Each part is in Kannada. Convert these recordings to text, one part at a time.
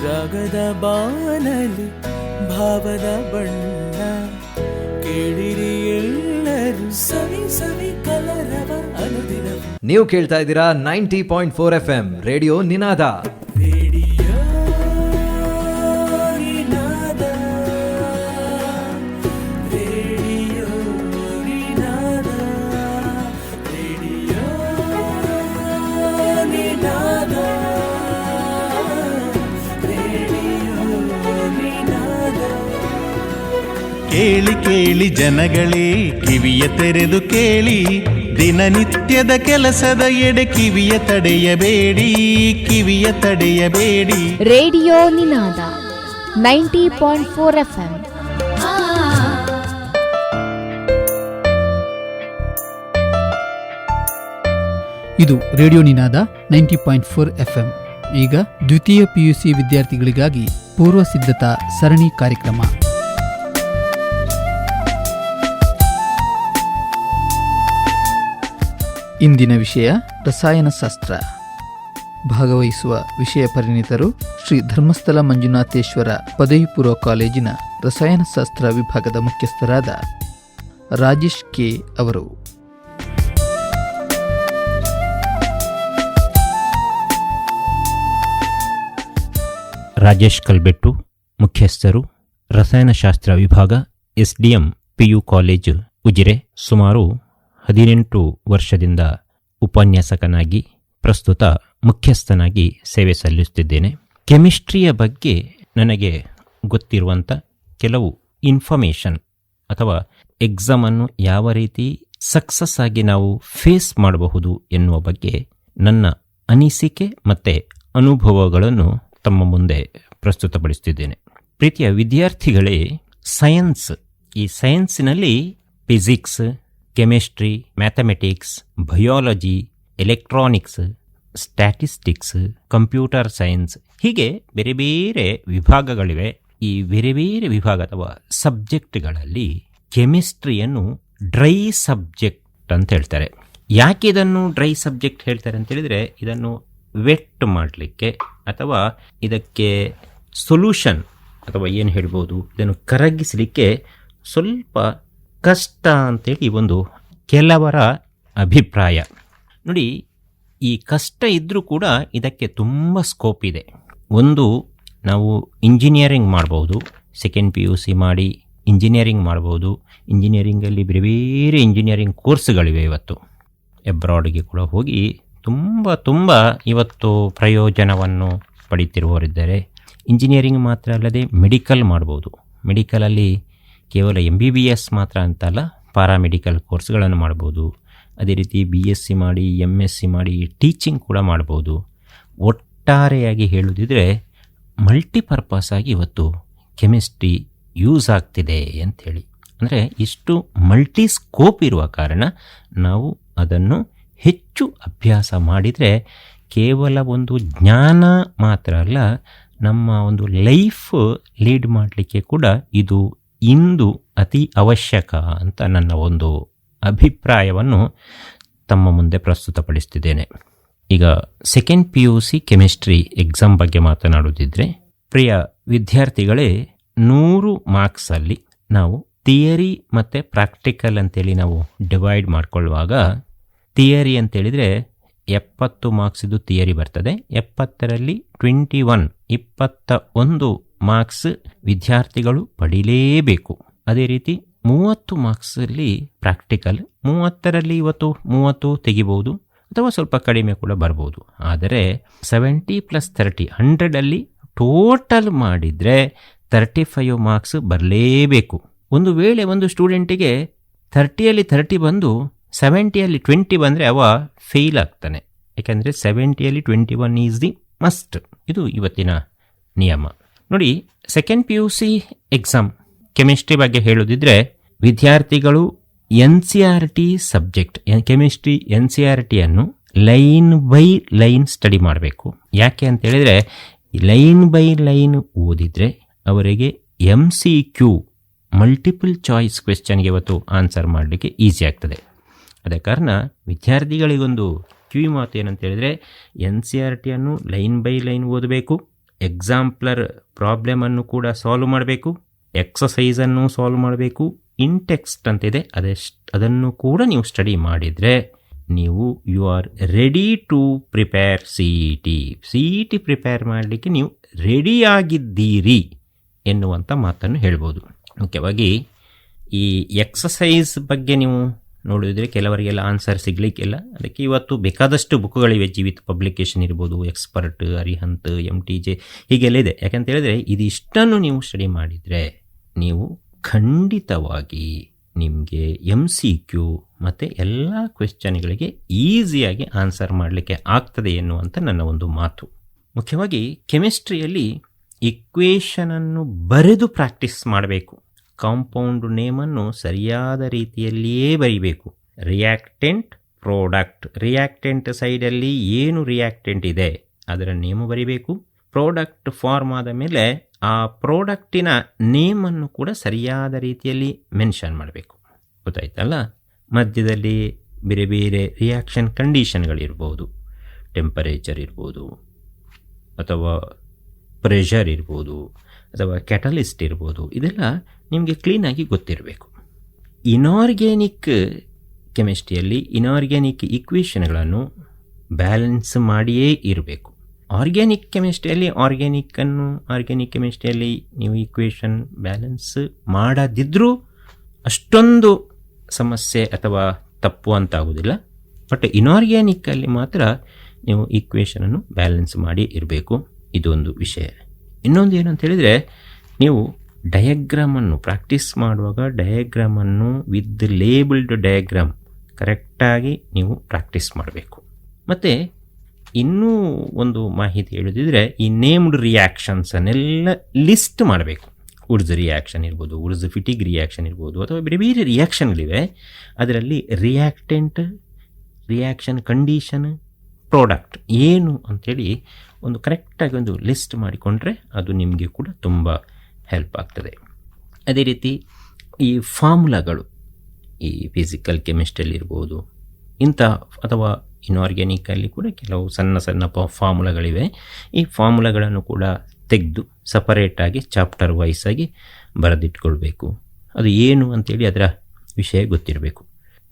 ರಾಗದ ಬಾನಲಿ ಭಾವದ ಬಣ್ಣ ಕೇಳಿರಿ ಎಲ್ಲರೂ ಸವಿ ಸವಿ ಕಲರವ ಅನುದಿನ. ನೀವು ಕೇಳ್ತಾ ಇದ್ದೀರಾ 90.4 FM ರೇಡಿಯೋ ನಿನಾದ. ರೇಡಿಯೋ ನಿನಾದ, ರೇಡಿಯೋ ನಿನಾದ, ರೇಡಿಯೋ ನಿನಾದ, ರೇಡಿಯೋ ನಿನಾದ. ಕೇಳಿ ಕೇಳಿ ಜನಗಳೇ ಕಿವಿಯ ತೆರೆದು ಕೇಳಿ, ದಿನನಿತ್ಯದ ಕೆಲಸದ ಎಡೆ ಕಿವಿಯ ತಡೆಯಬೇಡಿ, ಕಿವಿಯ ತಡೆಯಬೇಡಿ. ರೇಡಿಯೋ ನಿನಾದ 90.4 FM. ಇದು ರೇಡಿಯೋ ನಿನಾದ 90.4 FM. ಈಗ ದ್ವಿತೀಯ PUC ವಿದ್ಯಾರ್ಥಿಗಳಿಗಾಗಿ ಪೂರ್ವ ಸಿದ್ಧತಾ ಸರಣಿ ಕಾರ್ಯಕ್ರಮ. ಇಂದಿನ ವಿಷಯ ರಸಾಯನಶಾಸ್ತ್ರ. ಭಾಗವಹಿಸುವ ವಿಷಯ ಪರಿಣಿತರು ಶ್ರೀ ಧರ್ಮಸ್ಥಳ ಮಂಜುನಾಥೇಶ್ವರ ಪದವಿ ಪೂರ್ವ ಕಾಲೇಜಿನ ರಸಾಯನಶಾಸ್ತ್ರ ವಿಭಾಗದ ಮುಖ್ಯಸ್ಥರಾದ ರಾಜೇಶ್ ಕೆ ಅವರು. ರಾಜೇಶ್ ಕಲ್ಬೆಟ್ಟು, ಮುಖ್ಯಸ್ಥರು, ರಸಾಯನಶಾಸ್ತ್ರ ವಿಭಾಗ, SDM PU ಕಾಲೇಜು ಉಜಿರೆ. ಸುಮಾರು 18 ವರ್ಷದಿಂದ ಉಪನ್ಯಾಸಕನಾಗಿ ಪ್ರಸ್ತುತ ಮುಖ್ಯಸ್ಥನಾಗಿ ಸೇವೆ ಸಲ್ಲಿಸುತ್ತಿದ್ದೇನೆ. ಕೆಮಿಸ್ಟ್ರಿಯ ಬಗ್ಗೆ ನನಗೆ ಗೊತ್ತಿರುವಂಥ ಕೆಲವು ಇನ್ಫಾರ್ಮೇಷನ್ ಅಥವಾ ಎಕ್ಸಾಮನ್ನು ಯಾವ ರೀತಿ ಸಕ್ಸಸ್ ಆಗಿ ನಾವು ಫೇಸ್ ಮಾಡಬಹುದು ಎನ್ನುವ ಬಗ್ಗೆ ನನ್ನ ಅನಿಸಿಕೆ ಮತ್ತು ಅನುಭವಗಳನ್ನು ತಮ್ಮ ಮುಂದೆ ಪ್ರಸ್ತುತಪಡಿಸುತ್ತಿದ್ದೇನೆ. ಪ್ರೀತಿಯ ವಿದ್ಯಾರ್ಥಿಗಳೇ, ಸೈನ್ಸ್, ಈ ಸೈನ್ಸಿನಲ್ಲಿ physics, chemistry, mathematics, biology, electronics, statistics, computer science, ಹೀಗೆ ಬೇರೆ ಬೇರೆ ವಿಭಾಗಗಳಿವೆ. ಈ ಬೇರೆ ಬೇರೆ ವಿಭಾಗ ಅಥವಾ ಸಬ್ಜೆಕ್ಟ್ಗಳಲ್ಲಿ ಕೆಮಿಸ್ಟ್ರಿಯನ್ನು ಡ್ರೈ ಸಬ್ಜೆಕ್ಟ್ ಅಂತ ಹೇಳ್ತಾರೆ. ಯಾಕೆ ಇದನ್ನು ಡ್ರೈ ಸಬ್ಜೆಕ್ಟ್ ಹೇಳ್ತಾರೆ ಅಂತ ಹೇಳಿದರೆ, ಇದನ್ನು ವೆಟ್ ಮಾಡಲಿಕ್ಕೆ ಅಥವಾ ಇದಕ್ಕೆ ಸೊಲ್ಯೂಷನ್ ಅಥವಾ ಏನು ಹೇಳ್ಬೋದು, ಇದನ್ನು ಕರಗಿಸಲಿಕ್ಕೆ ಸ್ವಲ್ಪ ಕಷ್ಟ ಅಂತೇಳಿ ಒಂದು ಕೆಲವರ ಅಭಿಪ್ರಾಯ. ನೋಡಿ, ಈ ಕಷ್ಟ ಇದ್ದರೂ ಕೂಡ ಇದಕ್ಕೆ ತುಂಬ ಸ್ಕೋಪ್ ಇದೆ. ಒಂದು, ನಾವು ಇಂಜಿನಿಯರಿಂಗ್ ಮಾಡ್ಬೋದು, ಸೆಕೆಂಡ್ PUC ಮಾಡಿ ಇಂಜಿನಿಯರಿಂಗ್ ಮಾಡ್ಬೋದು. ಇಂಜಿನಿಯರಿಂಗಲ್ಲಿ ಬೇರೆ ಬೇರೆ ಇಂಜಿನಿಯರಿಂಗ್ ಕೋರ್ಸ್ಗಳಿವೆ. ಇವತ್ತು ಎಬ್ರಾಡ್ಗೆ ಕೂಡ ಹೋಗಿ ತುಂಬ ಇವತ್ತು ಪ್ರಯೋಜನವನ್ನು ಪಡೀತಿರುವವರಿದ್ದಾರೆ. ಇಂಜಿನಿಯರಿಂಗ್ ಮಾತ್ರ ಅಲ್ಲದೆ ಮೆಡಿಕಲ್ ಮಾಡ್ಬೋದು. ಮೆಡಿಕಲಲ್ಲಿ ಕೇವಲ MBBS ಮಾತ್ರ ಅಂತಲ್ಲ, ಪ್ಯಾರಾಮೆಡಿಕಲ್ ಕೋರ್ಸ್ಗಳನ್ನು ಮಾಡ್ಬೋದು. ಅದೇ ರೀತಿ BSc ಮಾಡಿ MSc ಮಾಡಿ ಟೀಚಿಂಗ್ ಕೂಡ ಮಾಡ್ಬೋದು. ಒಟ್ಟಾರೆಯಾಗಿ ಹೇಳುವುದಿದ್ರೆ ಮಲ್ಟಿಪರ್ಪಸ್ ಆಗಿ ಇವತ್ತು ಕೆಮಿಸ್ಟ್ರಿ ಯೂಸ್ ಆಗ್ತಿದೆ ಅಂಥೇಳಿ. ಅಂದರೆ ಇಷ್ಟು ಮಲ್ಟಿ ಸ್ಕೋಪ್ ಇರುವ ಕಾರಣ ನಾವು ಅದನ್ನು ಹೆಚ್ಚು ಅಭ್ಯಾಸ ಮಾಡಿದರೆ ಕೇವಲ ಒಂದು ಜ್ಞಾನ ಮಾತ್ರ ಅಲ್ಲ, ನಮ್ಮ ಒಂದು ಲೈಫ್ ಲೀಡ್ ಮಾಡಲಿಕ್ಕೆ ಕೂಡ ಇದು ಇಂದು ಅತಿ ಅವಶ್ಯಕ ಅಂತ ನನ್ನ ಒಂದು ಅಭಿಪ್ರಾಯವನ್ನು ತಮ್ಮ ಮುಂದೆ ಪ್ರಸ್ತುತಪಡಿಸ್ತಿದ್ದೇನೆ. ಈಗ ಸೆಕೆಂಡ್ PUC ಕೆಮಿಸ್ಟ್ರಿ ಎಕ್ಸಾಮ್ ಬಗ್ಗೆ ಮಾತನಾಡುತ್ತಿದ್ದರೆ, ಪ್ರಿಯ ವಿದ್ಯಾರ್ಥಿಗಳೇ, 100 ಮಾರ್ಕ್ಸಲ್ಲಿ ನಾವು ಥಿಯರಿ ಮತ್ತು ಪ್ರಾಕ್ಟಿಕಲ್ ಅಂತೇಳಿ ನಾವು ಡಿವೈಡ್ ಮಾಡಿಕೊಳ್ಳುವಾಗ, ಥಿಯರಿ ಅಂತೇಳಿದರೆ 70 ಮಾರ್ಕ್ಸಿದು ಥಿಯರಿ ಬರ್ತದೆ. 70ರಲ್ಲಿ 21 ಮಾರ್ಕ್ಸ್ ವಿದ್ಯಾರ್ಥಿಗಳು ಪಡೀಲೇಬೇಕು. ಅದೇ ರೀತಿ 30 ಮಾರ್ಕ್ಸಲ್ಲಿ ಪ್ರಾಕ್ಟಿಕಲ್. 30ರಲ್ಲಿ 30 ತೆಗಿಬೋದು ಅಥವಾ ಸ್ವಲ್ಪ ಕಡಿಮೆ ಕೂಡ ಬರ್ಬೋದು. ಆದರೆ 70+30 100ಅಲ್ಲಿ ಟೋಟಲ್ ಮಾಡಿದರೆ 35 ಮಾರ್ಕ್ಸ್ ಬರಲೇಬೇಕು. ಒಂದು ವೇಳೆ ಒಂದು ಸ್ಟೂಡೆಂಟಿಗೆ 30ಯಲ್ಲಿ 30 ಬಂದು 70ಯಲ್ಲಿ 20 ಬಂದರೆ ಅವ ಫೇಲ್ ಆಗ್ತಾನೆ. ಯಾಕೆಂದರೆ 70ಯಲ್ಲಿ 21 ಈಸ್ ದಿ ಮಸ್ಟ್. ಇದು ಇವತ್ತಿನ ನಿಯಮ. ನೋಡಿ, ಸೆಕೆಂಡ್ PUC ಎಕ್ಸಾಮ್ ಕೆಮಿಸ್ಟ್ರಿ ಬಗ್ಗೆ ಹೇಳೋದಿದ್ರೆ, ವಿದ್ಯಾರ್ಥಿಗಳು NCERT ಸಬ್ಜೆಕ್ಟ್ ಕೆಮಿಸ್ಟ್ರಿ NCERTಯನ್ನು ಲೈನ್ ಬೈ ಲೈನ್ ಸ್ಟಡಿ ಮಾಡಬೇಕು. ಯಾಕೆ ಅಂತ ಹೇಳಿದರೆ, ಲೈನ್ ಬೈ ಲೈನ್ ಓದಿದರೆ ಅವರಿಗೆ MCQ ಮಲ್ಟಿಪಲ್ ಚಾಯ್ಸ್ ಕ್ವೆಶ್ಚನ್ಗೆ ಇವತ್ತು ಆನ್ಸರ್ ಮಾಡಲಿಕ್ಕೆ ಈಸಿ ಆಗ್ತದೆ. ಅದೇ ಕಾರಣ ವಿದ್ಯಾರ್ಥಿಗಳಿಗೊಂದು ಕಿವಿ ಮಾತು ಏನಂತ ಹೇಳಿದರೆ, NCERTಯನ್ನು ಲೈನ್ ಬೈ ಲೈನ್ ಓದಬೇಕು. ಎಕ್ಸಾಂಪ್ಲರ್ ಪ್ರಾಬ್ಲಮನ್ನು ಕೂಡ ಸಾಲ್ವ್ ಮಾಡಬೇಕು, ಎಕ್ಸಸೈಸನ್ನು ಸಾಲ್ವ್ ಮಾಡಬೇಕು, ಇನ್ ಟೆಕ್ಸ್ಟ್ ಅಂತಿದೆ ಅದನ್ನು ಕೂಡ ನೀವು ಸ್ಟಡಿ ಮಾಡಿದರೆ ನೀವು you are ready to prepare CET prepare ಮಾಡಲಿಕ್ಕೆ ನೀವು ರೆಡಿಯಾಗಿದ್ದೀರಿ ಎನ್ನುವಂಥ ಮಾತನ್ನು ಹೇಳ್ಬೋದು. ಮುಖ್ಯವಾಗಿ ಈ ಎಕ್ಸಸೈಸ್ ಬಗ್ಗೆ ನೀವು ನೋಡಿದರೆ ಕೆಲವರಿಗೆಲ್ಲ ಆನ್ಸರ್ ಸಿಗಲಿಕ್ಕಿಲ್ಲ. ಅದಕ್ಕೆ ಇವತ್ತು ಬೇಕಾದಷ್ಟು ಬುಕ್ಗಳಿವೆ, ಜೀವಿತ ಪಬ್ಲಿಕೇಶನ್ ಇರ್ಬೋದು, ಎಕ್ಸ್ಪರ್ಟ್, ಅರಿಹಂತ್, MTJ ಹೀಗೆಲ್ಲ ಇದೆ. ಯಾಕಂತ ಹೇಳಿದರೆ ಇದಿಷ್ಟನ್ನು ನೀವು ಸ್ಟಡಿ ಮಾಡಿದರೆ ನೀವು ಖಂಡಿತವಾಗಿ ನಿಮಗೆ MCQ ಮತ್ತು ಎಲ್ಲ ಕ್ವೆಶ್ಚನ್ಗಳಿಗೆ ಈಸಿಯಾಗಿ ಆನ್ಸರ್ ಮಾಡಲಿಕ್ಕೆ ಆಗ್ತದೆ ಎನ್ನುವಂಥ ನನ್ನ ಒಂದು ಮಾತು. ಮುಖ್ಯವಾಗಿ ಕೆಮಿಸ್ಟ್ರಿಯಲ್ಲಿ ಇಕ್ವೇಷನನ್ನು ಬರೆದು ಪ್ರಾಕ್ಟೀಸ್ ಮಾಡಬೇಕು. ಕಾಂಪೌಂಡ್ ನೇಮನ್ನು ಸರಿಯಾದ ರೀತಿಯಲ್ಲಿಯೇ ಬರೀಬೇಕು. ರಿಯಾಕ್ಟೆಂಟ್, ಪ್ರಾಡಕ್ಟ್, ರಿಯಾಕ್ಟೆಂಟ್ ಸೈಡಲ್ಲಿ ಏನು ರಿಯಾಕ್ಟೆಂಟ್ ಇದೆ ಅದರ ನೇಮು ಬರೀಬೇಕು. ಪ್ರಾಡಕ್ಟ್ ಫಾರ್ಮ್ ಆದ ಮೇಲೆ ಆ ಪ್ರಾಡಕ್ಟಿನ ನೇಮನ್ನು ಕೂಡ ಸರಿಯಾದ ರೀತಿಯಲ್ಲಿ ಮೆನ್ಷನ್ ಮಾಡಬೇಕು. ಗೊತ್ತಾಯ್ತಲ್ಲ? ಮಧ್ಯದಲ್ಲಿ ಬೇರೆ ಬೇರೆ ರಿಯಾಕ್ಷನ್ ಕಂಡೀಷನ್ಗಳಿರ್ಬೋದು, ಟೆಂಪರೇಚರ್ ಇರ್ಬೋದು, ಅಥವಾ ಪ್ರೆಷರ್ ಇರ್ಬೋದು, ಅಥವಾ ಕ್ಯಾಟಲಿಸ್ಟ್ ಇರ್ಬೋದು. ಇದೆಲ್ಲ ನಿಮಗೆ ಕ್ಲೀನಾಗಿ ಗೊತ್ತಿರಬೇಕು. ಇನಾರ್ಗ್ಯಾನಿಕ್ ಕೆಮಿಸ್ಟ್ರಿಯಲ್ಲಿ ಇನಾರ್ಗ್ಯಾನಿಕ್ ಇಕ್ವೇಷನ್ಗಳನ್ನು ಬ್ಯಾಲೆನ್ಸ್ ಮಾಡಿಯೇ ಇರಬೇಕು. ಆರ್ಗ್ಯಾನಿಕ್ ಕೆಮಿಸ್ಟ್ರಿಯಲ್ಲಿ ಆರ್ಗ್ಯಾನಿಕ್ ಕೆಮಿಸ್ಟ್ರಿಯಲ್ಲಿ ನೀವು ಇಕ್ವೇಷನ್ ಬ್ಯಾಲೆನ್ಸ್ ಮಾಡದಿದ್ದರೂ ಅಷ್ಟೊಂದು ಸಮಸ್ಯೆ ಅಥವಾ ತಪ್ಪು ಅಂತ ಆಗೋದಿಲ್ಲ. ಬಟ್ ಇನಾರ್ಗ್ಯಾನಿಕ್ಕಲ್ಲಿ ಮಾತ್ರ ನೀವು ಇಕ್ವೇಷನನ್ನು ಬ್ಯಾಲೆನ್ಸ್ ಮಾಡಿ ಇರಬೇಕು. ಇದೊಂದು ವಿಷಯ. ಇನ್ನೊಂದು ಏನು ಅಂತ ಹೇಳಿದರೆ, ನೀವು ಡಯಾಗ್ರಾಮನ್ನು ಪ್ರಾಕ್ಟೀಸ್ ಮಾಡುವಾಗ ಡಯಾಗ್ರಾಮನ್ನು ವಿತ್ ಲೇಬಲ್ಡ್ ಡಯಾಗ್ರಾಮ್ ಕರೆಕ್ಟಾಗಿ ನೀವು ಪ್ರಾಕ್ಟೀಸ್ ಮಾಡಬೇಕು. ಮತ್ತು ಇನ್ನೂ ಒಂದು ಮಾಹಿತಿ ಹೇಳೋದಿದ್ರೆ, ಈ ನೇಮ್ಡ್ ರಿಯಾಕ್ಷನ್ಸನ್ನೆಲ್ಲ ಲಿಸ್ಟ್ ಮಾಡಬೇಕು. ವುಡ್ಸ್ ರಿಯಾಕ್ಷನ್ ಇರ್ಬೋದು, ವುಡ್ಸ್ ಫಿಟಿಗ್ ರಿಯಾಕ್ಷನ್ ಇರ್ಬೋದು, ಅಥವಾ ಬೇರೆ ಬೇರೆ ರಿಯಾಕ್ಷನ್ಗಳಿವೆ. ಅದರಲ್ಲಿ ರಿಯಾಕ್ಟೆಂಟ್, ರಿಯಾಕ್ಷನ್ ಕಂಡೀಷನ್, ಪ್ರಾಡಕ್ಟ್ ಏನು ಅಂಥೇಳಿ ಒಂದು ಕರೆಕ್ಟಾಗಿ ಒಂದು ಲಿಸ್ಟ್ ಮಾಡಿಕೊಂಡ್ರೆ ಅದು ನಿಮಗೆ ಕೂಡ ತುಂಬ ಹೆಲ್ಪ್ ಆಗ್ತದೆ. ಅದೇ ರೀತಿ ಈ ಫಾರ್ಮುಲಾಗಳು, ಈ ಫಿಸಿಕಲ್ ಕೆಮಿಸ್ಟ್ರಿಯಲ್ಲಿ ಇರ್ಬೋದು ಇಂಥ, ಅಥವಾ ಇನಾರ್ಗ್ಯಾನಿಕಲ್ಲಿ ಕೂಡ ಕೆಲವು ಸಣ್ಣ ಸಣ್ಣ ಫಾರ್ಮುಲಾಗಳಿವೆ. ಈ ಫಾರ್ಮುಲಾಗಳನ್ನು ಕೂಡ ತೆಗೆದು ಸಪರೇಟಾಗಿ ಚಾಪ್ಟರ್ ವೈಸಾಗಿ ಬರೆದಿಟ್ಕೊಳ್ಬೇಕು. ಅದು ಏನು ಅಂಥೇಳಿ ಅದರ ವಿಷಯ ಗೊತ್ತಿರಬೇಕು.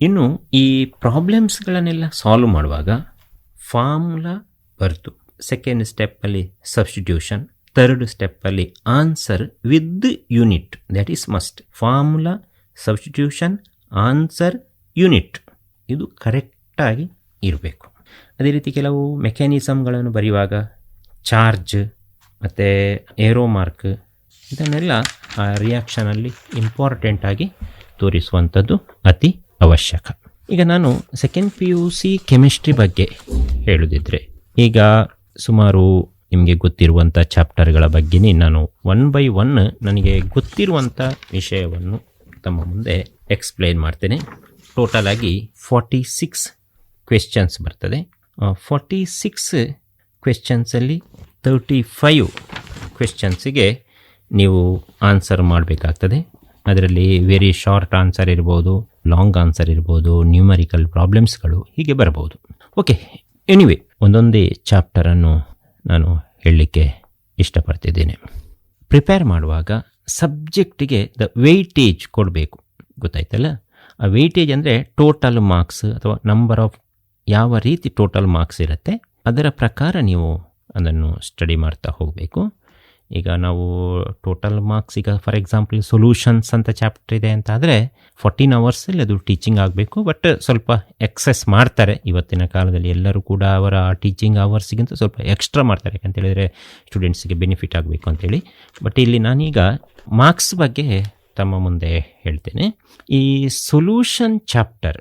ಇನ್ನು ಈ ಪ್ರಾಬ್ಲಮ್ಸ್ಗಳನ್ನೆಲ್ಲ ಸಾಲ್ವ್ ಮಾಡುವಾಗ ಫಾರ್ಮುಲಾ ಬರೆದು, ಸೆಕೆಂಡ್ ಸ್ಟೆಪ್ಪಲ್ಲಿ ಸಬ್ಸ್ಟಿಟ್ಯೂಷನ್, ಥರ್ಡ್ ಸ್ಟೆಪ್ಪಲ್ಲಿ answer with unit, that is must. Formula, substitution, answer, unit ಇದು ಕರೆಕ್ಟಾಗಿ ಇರಬೇಕು. ಅದೇ ರೀತಿ ಕೆಲವು ಮೆಕ್ಯಾನಿಸಮ್ಗಳನ್ನು ಬರೆಯುವಾಗ ಚಾರ್ಜ್ ಮತ್ತು ಏರೋ ಮಾರ್ಕ್ ಇದನ್ನೆಲ್ಲ ಆ ರಿಯಾಕ್ಷನಲ್ಲಿ ಇಂಪಾರ್ಟೆಂಟಾಗಿ ತೋರಿಸುವಂಥದ್ದು ಅತಿ ಅವಶ್ಯಕ. ಈಗ ನಾನು ಸೆಕೆಂಡ್ PUC ಕೆಮಿಸ್ಟ್ರಿ ಬಗ್ಗೆ ಹೇಳೋದಿದ್ರೆ, ಈಗ ಸುಮಾರು ನಿಮಗೆ ಗೊತ್ತಿರುವಂಥ ಚಾಪ್ಟರ್ಗಳ ಬಗ್ಗೆನೇ ನಾನು 1 by 1 ನನಗೆ ಗೊತ್ತಿರುವಂಥ ವಿಷಯವನ್ನು ತಮ್ಮ ಮುಂದೆ ಎಕ್ಸ್ಪ್ಲೈನ್ ಮಾಡ್ತೇನೆ. ಟೋಟಲ್ ಆಗಿ 46 ಕ್ವೆಶ್ಚನ್ಸ್ ಬರ್ತದೆ. 46 ಕ್ವೆಶ್ಚನ್ಸಲ್ಲಿ 35 ಕ್ವೆಶ್ಚನ್ಸಿಗೆ ನೀವು ಆನ್ಸರ್ ಮಾಡಬೇಕಾಗ್ತದೆ. ಅದರಲ್ಲಿ ವೆರಿ ಶಾರ್ಟ್ ಆನ್ಸರ್ ಇರ್ಬೋದು, ಲಾಂಗ್ ಆನ್ಸರ್ ಇರ್ಬೋದು, ನ್ಯೂಮರಿಕಲ್ ಪ್ರಾಬ್ಲಮ್ಸ್ಗಳು ಹೀಗೆ ಬರ್ಬೋದು. ಓಕೆ, ಎನಿವೆ ಒಂದೊಂದೇ ಚಾಪ್ಟರನ್ನು ನಾನು ಹೇಳಲಿಕ್ಕೆ ಇಷ್ಟಪಡ್ತಿದ್ದೇನೆ. ಪ್ರಿಪೇರ್ ಮಾಡುವಾಗ ಸಬ್ಜೆಕ್ಟಿಗೆ ದ ವೆಯ್ಟೇಜ್ ಕೊಡಬೇಕು. ಗೊತ್ತಾಯ್ತಲ್ಲ? ಆ ವೆಯ್ಟೇಜ್ ಅಂದರೆ ಟೋಟಲ್ ಮಾರ್ಕ್ಸ್ ಅಥವಾ ನಂಬರ್ ಆಫ್ ಯಾವ ರೀತಿ ಟೋಟಲ್ ಮಾರ್ಕ್ಸ್ ಇರುತ್ತೆ ಅದರ ಪ್ರಕಾರ ನೀವು ಅದನ್ನು ಸ್ಟಡಿ ಮಾಡ್ತಾ ಹೋಗಬೇಕು. ಈಗ ನಾವು ಟೋಟಲ್ ಮಾರ್ಕ್ಸ್, ಈಗ ಫಾರ್ ಎಕ್ಸಾಂಪಲ್ ಸೊಲ್ಯೂಷನ್ಸ್ ಅಂತ ಚಾಪ್ಟರ್ ಇದೆ ಅಂತ ಆದರೆ 14 ಅವರ್ಸಲ್ಲಿ ಅದು ಟೀಚಿಂಗ್ ಆಗಬೇಕು. ಬಟ್ ಸ್ವಲ್ಪ ಎಕ್ಸೆಸ್ ಮಾಡ್ತಾರೆ ಇವತ್ತಿನ ಕಾಲದಲ್ಲಿ. ಎಲ್ಲರೂ ಕೂಡ ಅವರ ಟೀಚಿಂಗ್ ಅವರ್ಸಿಗಿಂತ ಸ್ವಲ್ಪ ಎಕ್ಸ್ಟ್ರಾ ಮಾಡ್ತಾರೆ, ಯಾಕಂತ ಹೇಳಿದರೆ ಸ್ಟೂಡೆಂಟ್ಸಿಗೆ ಬೆನಿಫಿಟ್ ಆಗಬೇಕು ಅಂತೇಳಿ. ಬಟ್ ಇಲ್ಲಿ ನಾನೀಗ ಮಾರ್ಕ್ಸ್ ಬಗ್ಗೆ ತಮ್ಮ ಮುಂದೆ ಹೇಳ್ತೇನೆ. ಈ ಸೊಲ್ಯೂಷನ್ ಚಾಪ್ಟರ್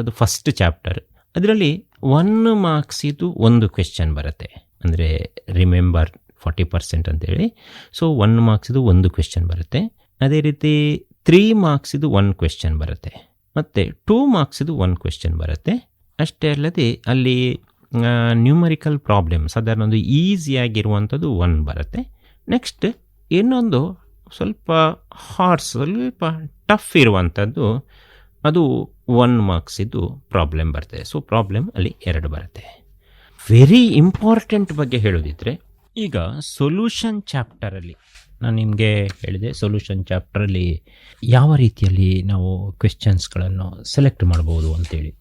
ಅದು ಫಸ್ಟ್ ಚಾಪ್ಟರ್. ಅದರಲ್ಲಿ 1 ಮಾರ್ಕ್ಸಿದು ಒಂದು ಕ್ವೆಶ್ಚನ್ ಬರುತ್ತೆ, ಅಂದರೆ ರಿಮೆಂಬರ್ 40% ಅಂತೇಳಿ. ಸೊ 1 ಮಾರ್ಕ್ಸಿದು ಒಂದು ಕ್ವೆಶ್ಚನ್ ಬರುತ್ತೆ. ಅದೇ ರೀತಿ 3 ಮಾರ್ಕ್ಸಿದು 1 ಕ್ವೆಶ್ಚನ್ ಬರುತ್ತೆ, ಮತ್ತು 2 ಮಾರ್ಕ್ಸಿದು 1 ಕ್ವೆಶ್ಚನ್ ಬರುತ್ತೆ. ಅಷ್ಟೇ ಅಲ್ಲದೆ ಅಲ್ಲಿ ನ್ಯೂಮರಿಕಲ್ ಪ್ರಾಬ್ಲಮ್ ಸಾಧಾರಣ ಒಂದು ಈಸಿಯಾಗಿರುವಂಥದ್ದು 1 ಬರುತ್ತೆ. ನೆಕ್ಸ್ಟ್ ಇನ್ನೊಂದು ಸ್ವಲ್ಪ ಸ್ವಲ್ಪ ಟಫ್ ಇರುವಂಥದ್ದು, ಅದು 1 ಮಾರ್ಕ್ಸಿದ್ದು ಪ್ರಾಬ್ಲಮ್ ಬರ್ತದೆ. ಸೊ ಪ್ರಾಬ್ಲಮ್ ಅಲ್ಲಿ 2 ಬರುತ್ತೆ. ವೆರಿ ಇಂಪಾರ್ಟೆಂಟ್ ಬಗ್ಗೆ ಹೇಳೋದಿದ್ರೆ, ಈಗ ಸೊಲ್ಯೂಷನ್ ಚಾಪ್ಟರಲ್ಲಿ ನಾನು ನಿಮಗೆ ಹೇಳಿದೆ, ಸೊಲ್ಯೂಷನ್ ಚಾಪ್ಟರಲ್ಲಿ ಯಾವ ರೀತಿಯಲ್ಲಿ ನಾವು ಕ್ವೆಶ್ಚನ್ಸ್ಗಳನ್ನು ಸೆಲೆಕ್ಟ್ ಮಾಡ್ಬೋದು ಅಂತೇಳಿ.